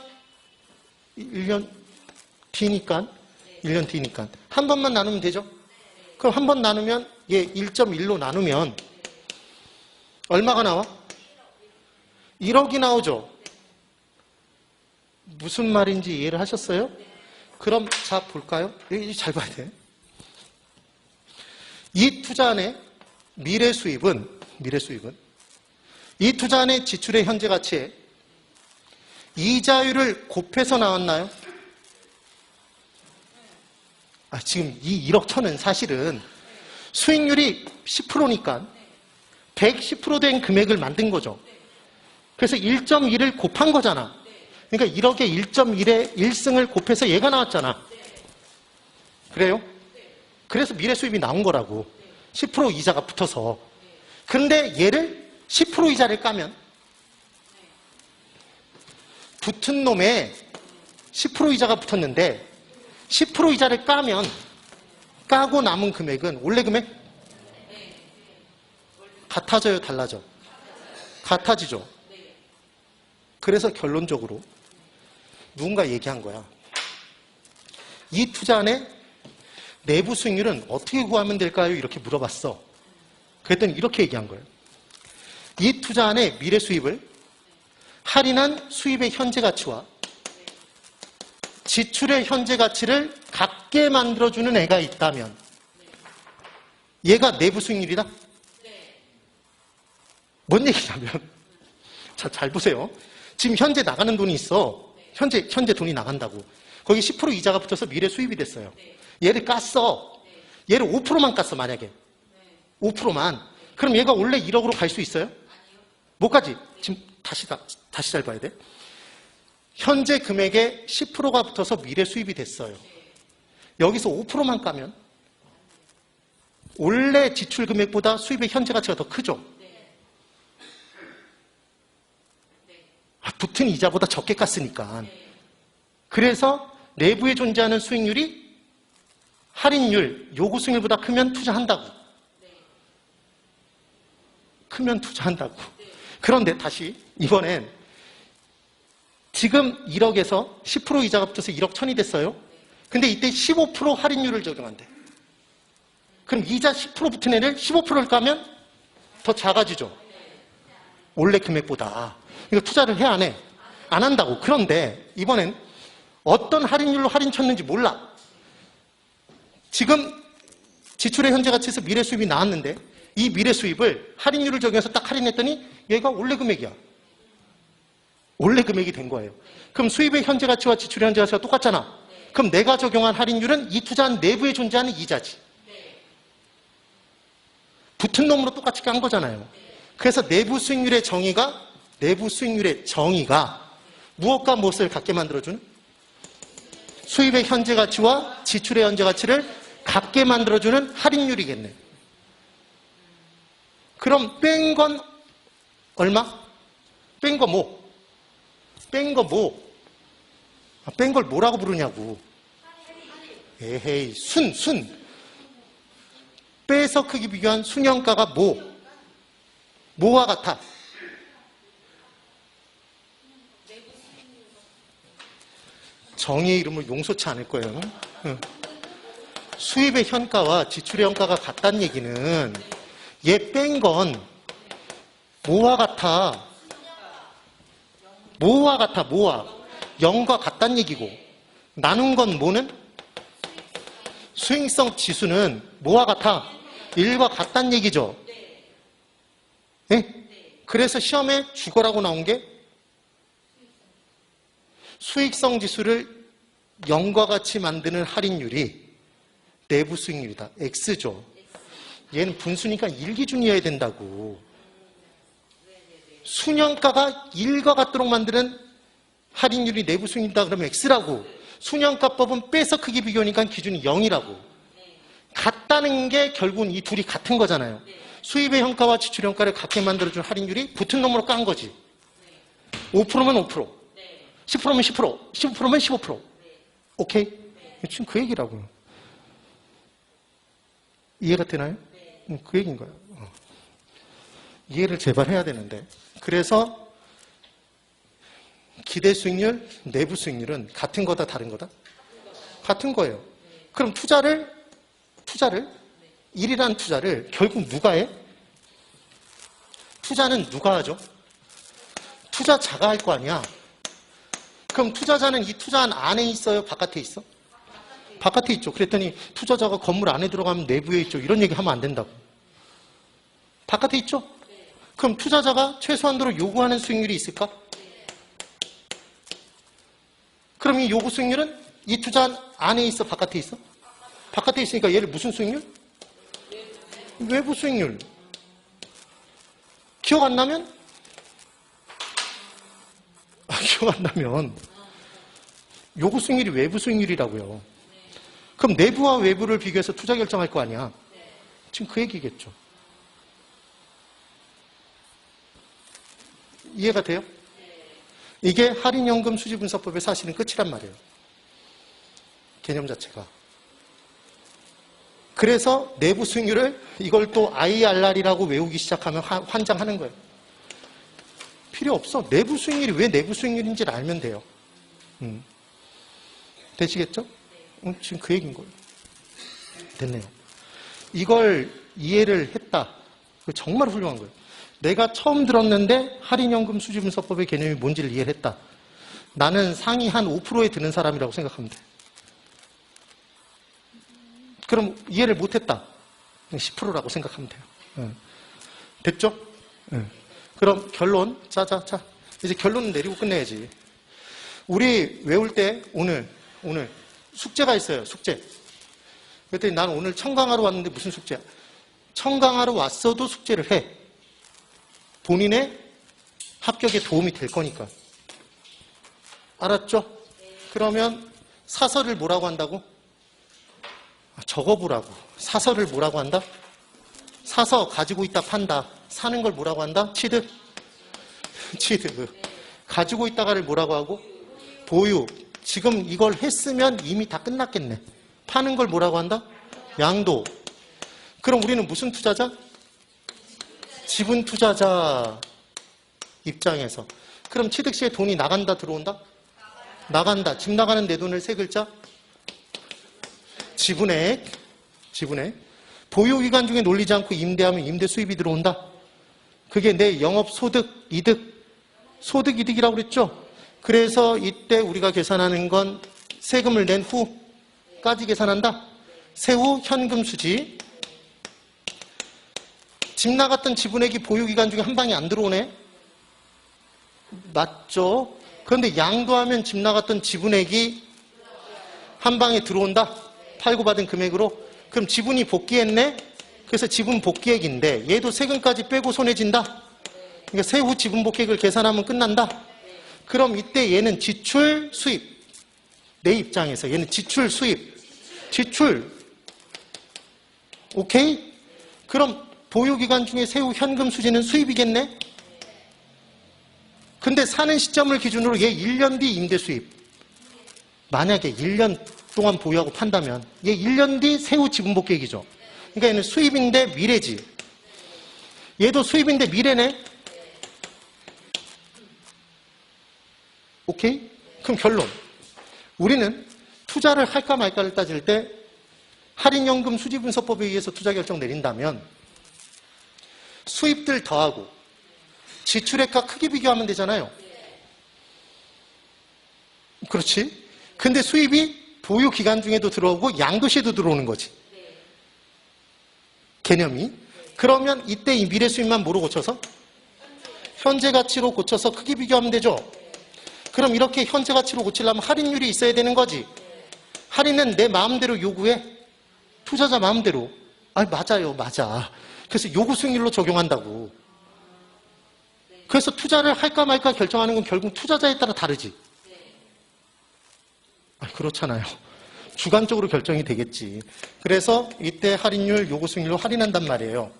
한 번만 나누면 되죠? 그럼 한 번 나누면 얘 1.1로 나누면 얼마가 나와? 1억이 나오죠? 무슨 말인지 이해를 하셨어요? 그럼 자 볼까요? 여기 잘 봐야 돼. 이 투자안의 미래 수입은 이 투자안의 지출의 현재 가치에 이자율을 곱해서 나왔나요? 지금 이 1억 천은 사실은 수익률이 10%니까 110% 된 금액을 만든 거죠. 그래서 1.1을 곱한 거잖아. 그러니까 1억에 1.1의 1승을 곱해서 얘가 나왔잖아. 그래요? 그래서 미래 수입이 나온 거라고. 10% 이자가 붙어서. 그런데 얘를 10% 이자를 까면 붙은 놈에 10% 이자가 붙었는데 10% 이자를 까고 남은 금액은 원래 금액 같아져요, 달라져? 같아지죠. 그래서 결론적으로 누군가 얘기한 거야. 이 투자안의 내부 수익률은 어떻게 구하면 될까요? 이렇게 물어봤어. 그랬더니 이렇게 얘기한 거예요. 이 투자안의 미래 수입을 할인한 수입의 현재 가치와 지출의 현재 가치를 같게 만들어주는 애가 있다면 얘가 내부 수익률이다? 뭔 얘기냐면 자, 잘 보세요. 지금 현재 나가는 돈이 있어. 현재 돈이 나간다고. 거기 10% 이자가 붙어서 미래 수입이 됐어요. 얘를 깠어. 얘를 5%만 깠어, 만약에. 5%만. 그럼 얘가 원래 1억으로 갈 수 있어요? 못 가지. 지금 다시 잘 봐야 돼. 현재 금액에 10%가 붙어서 미래 수입이 됐어요. 여기서 5%만 까면 원래 지출 금액보다 수입의 현재 가치가 더 크죠? 붙은 이자보다 적게 깠으니까. 그래서 내부에 존재하는 수익률이 할인율, 요구 수익률보다 크면 투자한다고. 크면 투자한다고. 그런데 다시 이번엔 지금 1억에서 10% 이자가 붙어서 1억 1,000이 됐어요. 근데 이때 15% 할인율을 적용한대. 그럼 이자 10% 붙은 애를 15%를 까면 더 작아지죠. 원래 금액보다. 이거 투자를 해, 안 해? 안 한다고. 그런데 이번엔 어떤 할인율로 할인 쳤는지 몰라. 지금 지출의 현재 가치에서 미래 수입이 나왔는데 이 미래 수입을 할인율을 적용해서 딱 할인했더니 얘가 원래 금액이야. 원래 금액이 된 거예요. 그럼 수입의 현재 가치와 지출의 현재 가치가 똑같잖아. 그럼 내가 적용한 할인율은 이 투자한 내부에 존재하는 이자지. 붙은 놈으로 똑같이 깐 거잖아요. 그래서 내부 수익률의 정의가 무엇과 무엇을 같게 만들어주는? 수입의 현재 가치와 지출의 현재 가치를 같게 만들어주는 할인율이겠네. 그럼 뺀 건 얼마? 뺀 거 뭐? 뺀 거 뭐? 뺀 걸 뭐라고 부르냐고. 에헤이, 순. 빼서 크기 비교한 순형가가 뭐? 뭐와 같아? 정의의 이름을 용서치 않을 거예요. 수입의 현가와 지출의 현가가 같다는 얘기는 얘 뺀 건 뭐와 같아? 뭐와 같아? 뭐와? 0과 같다는 얘기고 나눈 건 뭐는? 수익성 지수는 뭐와 같아? 1과 같다는 얘기죠. 네? 그래서 시험에 죽어라고 나온 게 수익성 지수를 0과 같이 만드는 할인율이 내부 수익률이다. X죠. 얘는 분수니까 1기준이어야 된다고. 수년가가 1과 같도록 만드는 할인율이 내부 수익률이다 그러면 X라고. 수년가법은 빼서 크기 비교니까 기준이 0이라고. 같다는 게 결국은 이 둘이 같은 거잖아요. 수입의 현가와 지출의 현가를 같게 만들어준 할인율이 붙은 놈으로 깐 거지. 5%면 5%, 10%면 10%, 15%면 15%. 오케이? 지금 그 얘기라고요. 이해가 되나요? 그 얘기인 거예요. 이해를 제발 해야 되는데. 그래서 기대 수익률, 내부 수익률은 같은 거다, 다른 거다? 같은 거예요. 그럼 투자를 1이라는 투자를 결국 누가 해? 투자는 누가 하죠? 투자자가 할 거 아니야. 그럼 투자자는 이 투자한 안에 있어요? 바깥에 있어? 바깥에 있죠. 그랬더니 투자자가 건물 안에 들어가면 내부에 있죠. 이런 얘기 하면 안 된다고. 바깥에 있죠? 그럼 투자자가 최소한도로 요구하는 수익률이 있을까? 그럼 이 요구 수익률은 이 투자한 안에 있어? 바깥에 있어? 바깥에 있으니까 얘를 무슨 수익률? 외부 수익률. 기억 안 나면? 기억 안 나면 요구 수익률이 외부 수익률이라고요. 그럼 내부와 외부를 비교해서 투자 결정할 거 아니야. 지금 그 얘기겠죠. 이해가 돼요? 이게 할인연금 수지분석법의 사실은 끝이란 말이에요. 개념 자체가. 그래서 내부 수익률을 이걸 또 IRR이라고 외우기 시작하면 환장하는 거예요. 필요 없어. 내부 수익률이 왜 내부 수익률인지를 알면 돼요. 되시겠죠? 지금 그 얘기인 거예요. 됐네요. 이걸 이해를 했다. 정말 훌륭한 거예요. 내가 처음 들었는데 할인연금 수지분석법의 개념이 뭔지를 이해를 했다. 나는 상위 한 5%에 드는 사람이라고 생각하면 돼. 그럼 이해를 못했다. 10%라고 생각하면 돼요. 됐죠? 그럼 결론. 자. 이제 결론은 내리고 끝내야지. 우리 외울 때 오늘 숙제가 있어요. 숙제. 그랬더니 난 오늘 청강하러 왔는데 무슨 숙제야? 청강하러 왔어도 숙제를 해. 본인의 합격에 도움이 될 거니까. 알았죠? 그러면 사설을 뭐라고 한다고? 적어보라고. 사설을 뭐라고 한다? 사서 가지고 있다 판다. 사는 걸 뭐라고 한다? 취득. 가지고 있다가를 뭐라고 하고? 보유. 지금 이걸 했으면 이미 다 끝났겠네. 파는 걸 뭐라고 한다? 양도. 그럼 우리는 무슨 투자자? 지분 투자자 입장에서. 그럼 취득 시에 돈이 나간다, 들어온다? 나간다. 집 나가는 내 돈을 세 글자? 지분액. 지분액. 보유기간 중에 놀리지 않고 임대하면 임대 수입이 들어온다. 그게 내 영업소득, 이득, 소득이득이라고 그랬죠? 그래서 이때 우리가 계산하는 건 세금을 낸 후까지 계산한다. 세후 현금 수지. 집 나갔던 지분액이 보유기간 중에 한 방에 안 들어오네? 맞죠? 그런데 양도하면 집 나갔던 지분액이 한 방에 들어온다? 팔고 받은 금액으로? 그럼 지분이 복귀했네? 그래서 지분 복귀액인데 얘도 세금까지 빼고 손해진다? 그러니까 세후 지분 복귀액을 계산하면 끝난다? 그럼 이때 얘는 지출, 수입. 내 입장에서 얘는 지출, 수입. 지출. 오케이? 그럼 보유기간 중에 세후 현금 수지는 수입이겠네? 근데 사는 시점을 기준으로 얘 1년 뒤 임대 수입. 만약에 1년 동안 보유하고 판다면 얘 1년 뒤 세후 지분 복귀액이죠. 그러니까 얘는 수입인데 미래지. 얘도 수입인데 미래네? 오케이? 그럼 결론. 우리는 투자를 할까 말까를 따질 때 할인연금 수지분석법에 의해서 투자결정 내린다면 수입들 더하고 지출액과 크기 비교하면 되잖아요. 그렇지? 근데 수입이 보유 기간 중에도 들어오고 양도시에도 들어오는 거지. 개념이. 그러면 이때 이 미래 수입만 뭐로 고쳐서? 현재 가치로 고쳐서 크기 비교하면 되죠. 그럼 이렇게 현재 가치로 고치려면 할인율이 있어야 되는 거지. 할인은 내 마음대로 요구해? 투자자 마음대로. 아니 맞아요. 맞아. 그래서 요구 수익률로 적용한다고. 그래서 투자를 할까 말까 결정하는 건 결국 투자자에 따라 다르지. 아니, 그렇잖아요. 주관적으로 결정이 되겠지. 그래서 이때 할인율, 요구 수익률로 할인한단 말이에요.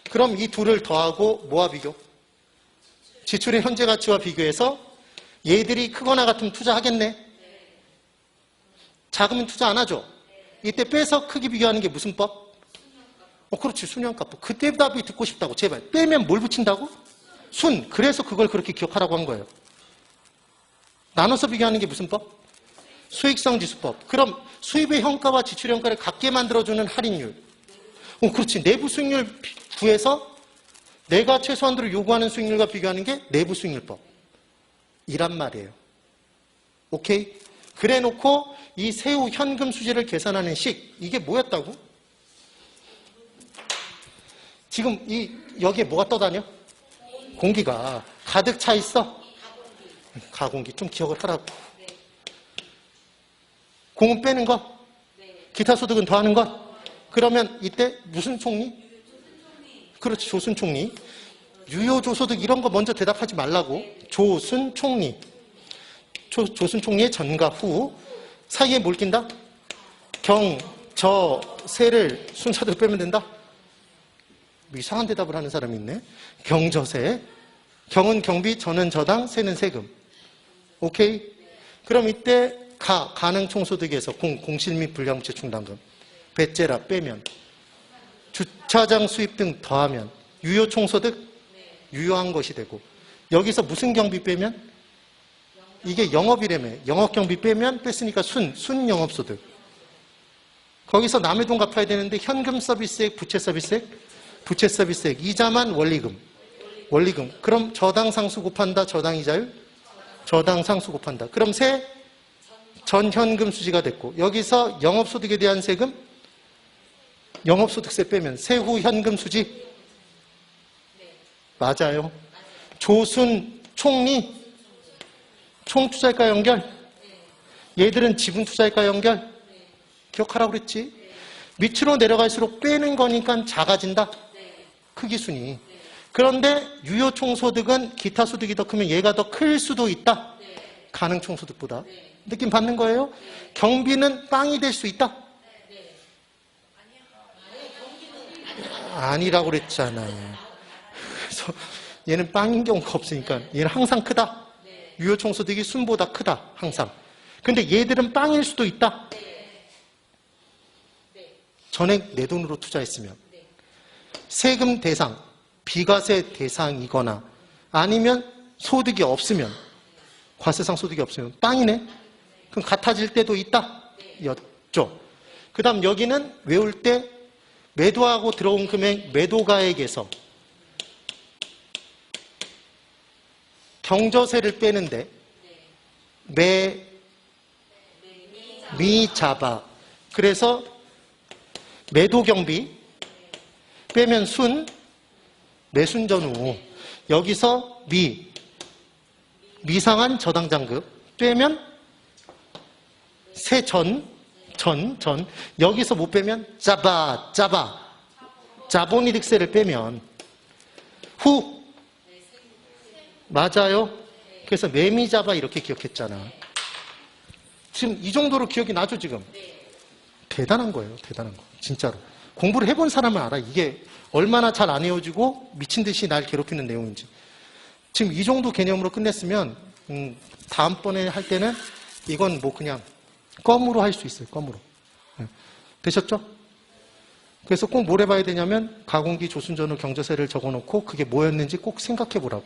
그럼 이 둘을 더하고 뭐와 비교? 지출의 현재 가치와 비교해서 얘들이 크거나 같으면 투자하겠네? 작으면 투자 안 하죠? 이때 빼서 크기 비교하는 게 무슨 법? 그렇지. 순환가법. 그때 답이 듣고 싶다고. 제발. 빼면 뭘 붙인다고? 순. 그래서 그걸 그렇게 기억하라고 한 거예요. 나눠서 비교하는 게 무슨 법? 수익성 지수법. 그럼 수입의 현가와 지출의 현가를 같게 만들어주는 할인율. 그렇지. 내부 수익률 구해서 내가 최소한으로 요구하는 수익률과 비교하는 게 내부 수익률법. 이란 말이에요. 오케이? 그래 놓고 이 세후 현금 수지를 계산하는 식. 이게 뭐였다고? 지금 여기에 뭐가 떠다녀? 공기가 가득 차 있어? 가공기. 좀 기억을 하라고. 공은 빼는 거? 기타 소득은 더하는 거? 그러면 이때 무슨 총리? 그렇지. 조순 총리. 유효조소득 이런 거 먼저 대답하지 말라고. 조순 총리. 조순 총리의 전과 후 사이에 뭘 낀다? 경, 저, 세를 순서대로 빼면 된다? 이상한 대답을 하는 사람이 있네. 경저세. 경은 경비, 저는 저당, 세는 세금. 오케이? 그럼 이때 가능 총소득에서 공실 및 불량부채 충당금. 배째라 빼면. 주차장 수입 등 더하면. 유효 총소득? 유효한 것이 되고. 여기서 무슨 경비 빼면? 이게 영업이라며. 영업경비 빼면 뺐으니까 순영업소득. 거기서 남의 돈 갚아야 되는데 현금 서비스액, 부채 서비스액? 부채 서비스액. 이자만 원리금. 원리금. 그럼 저당 상수 곱한다. 저당 이자율? 저당 상수 곱한다. 그럼 세? 전현금 수지가 됐고. 여기서 영업소득에 대한 세금? 영업소득세 빼면 세후 현금 수지? 맞아요. 조순 총리? 총투자일까 연결? 얘들은 지분투자일까 연결? 기억하라고 그랬지? 밑으로 내려갈수록 빼는 거니까 작아진다? 크기순이. 그런데 유효총소득은 기타 소득이 더 크면 얘가 더 클 수도 있다? 가능총소득보다. 느낌 받는 거예요? 경비는 빵이 될 수 있다? 아니라고 그랬잖아요. 그래서 얘는 빵인 경우가 없으니까 얘는 항상 크다? 유효총소득이 순보다 크다? 항상. 근데 얘들은 빵일 수도 있다. 전액 내 돈으로 투자했으면. 세금 대상, 비과세 대상이거나 아니면 소득이 없으면, 과세상 소득이 없으면 빵이네. 그럼 같아질 때도 있다. 였죠. 그 다음 여기는 외울 때 매도하고 들어온 금액 매도가액에서 경저세를 빼는데 미자바. 그래서 매도경비 빼면 매순전후. 여기서 미상한 저당장급 빼면 전. 여기서 못 빼면 자본이득세를 빼면 맞아요. 그래서 매미자바 이렇게 기억했잖아. 지금 이 정도로 기억이 나죠, 지금? 대단한 거예요, 대단한 거. 진짜로. 공부를 해본 사람은 알아. 이게 얼마나 잘 안 외워지고 미친 듯이 날 괴롭히는 내용인지. 지금 이 정도 개념으로 끝냈으면, 다음번에 할 때는 이건 뭐 그냥 껌으로 할 수 있어요, 껌으로. 되셨죠? 그래서 꼭 뭘 해봐야 되냐면, 가공기, 조순전후, 경저세를 적어놓고 그게 뭐였는지 꼭 생각해 보라고.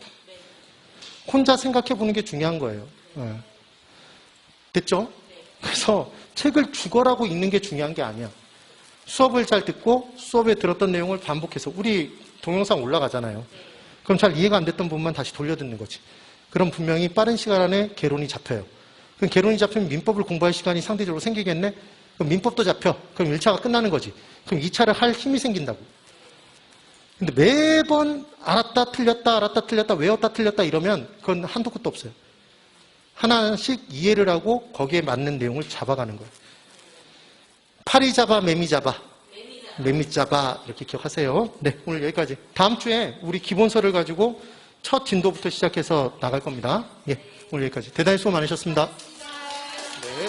혼자 생각해 보는 게 중요한 거예요. 됐죠? 그래서 책을 죽어라고 읽는 게 중요한 게 아니야. 수업을 잘 듣고 수업에 들었던 내용을 반복해서 우리 동영상 올라가잖아요. 그럼 잘 이해가 안 됐던 부분만 다시 돌려듣는 거지. 그럼 분명히 빠른 시간 안에 개론이 잡혀요. 그럼 개론이 잡히면 민법을 공부할 시간이 상대적으로 생기겠네? 그럼 민법도 잡혀. 그럼 1차가 끝나는 거지. 그럼 2차를 할 힘이 생긴다고. 근데 매번 알았다 틀렸다 외웠다 틀렸다 이러면 그건 한도 끝도 없어요. 하나씩 이해를 하고 거기에 맞는 내용을 잡아가는 거예요. 파리자바, 매미자바 이렇게 기억하세요. 네, 오늘 여기까지. 다음 주에 우리 기본서를 가지고 첫 진도부터 시작해서 나갈 겁니다. 예, 오늘 여기까지. 대단히 수고 많으셨습니다. 네.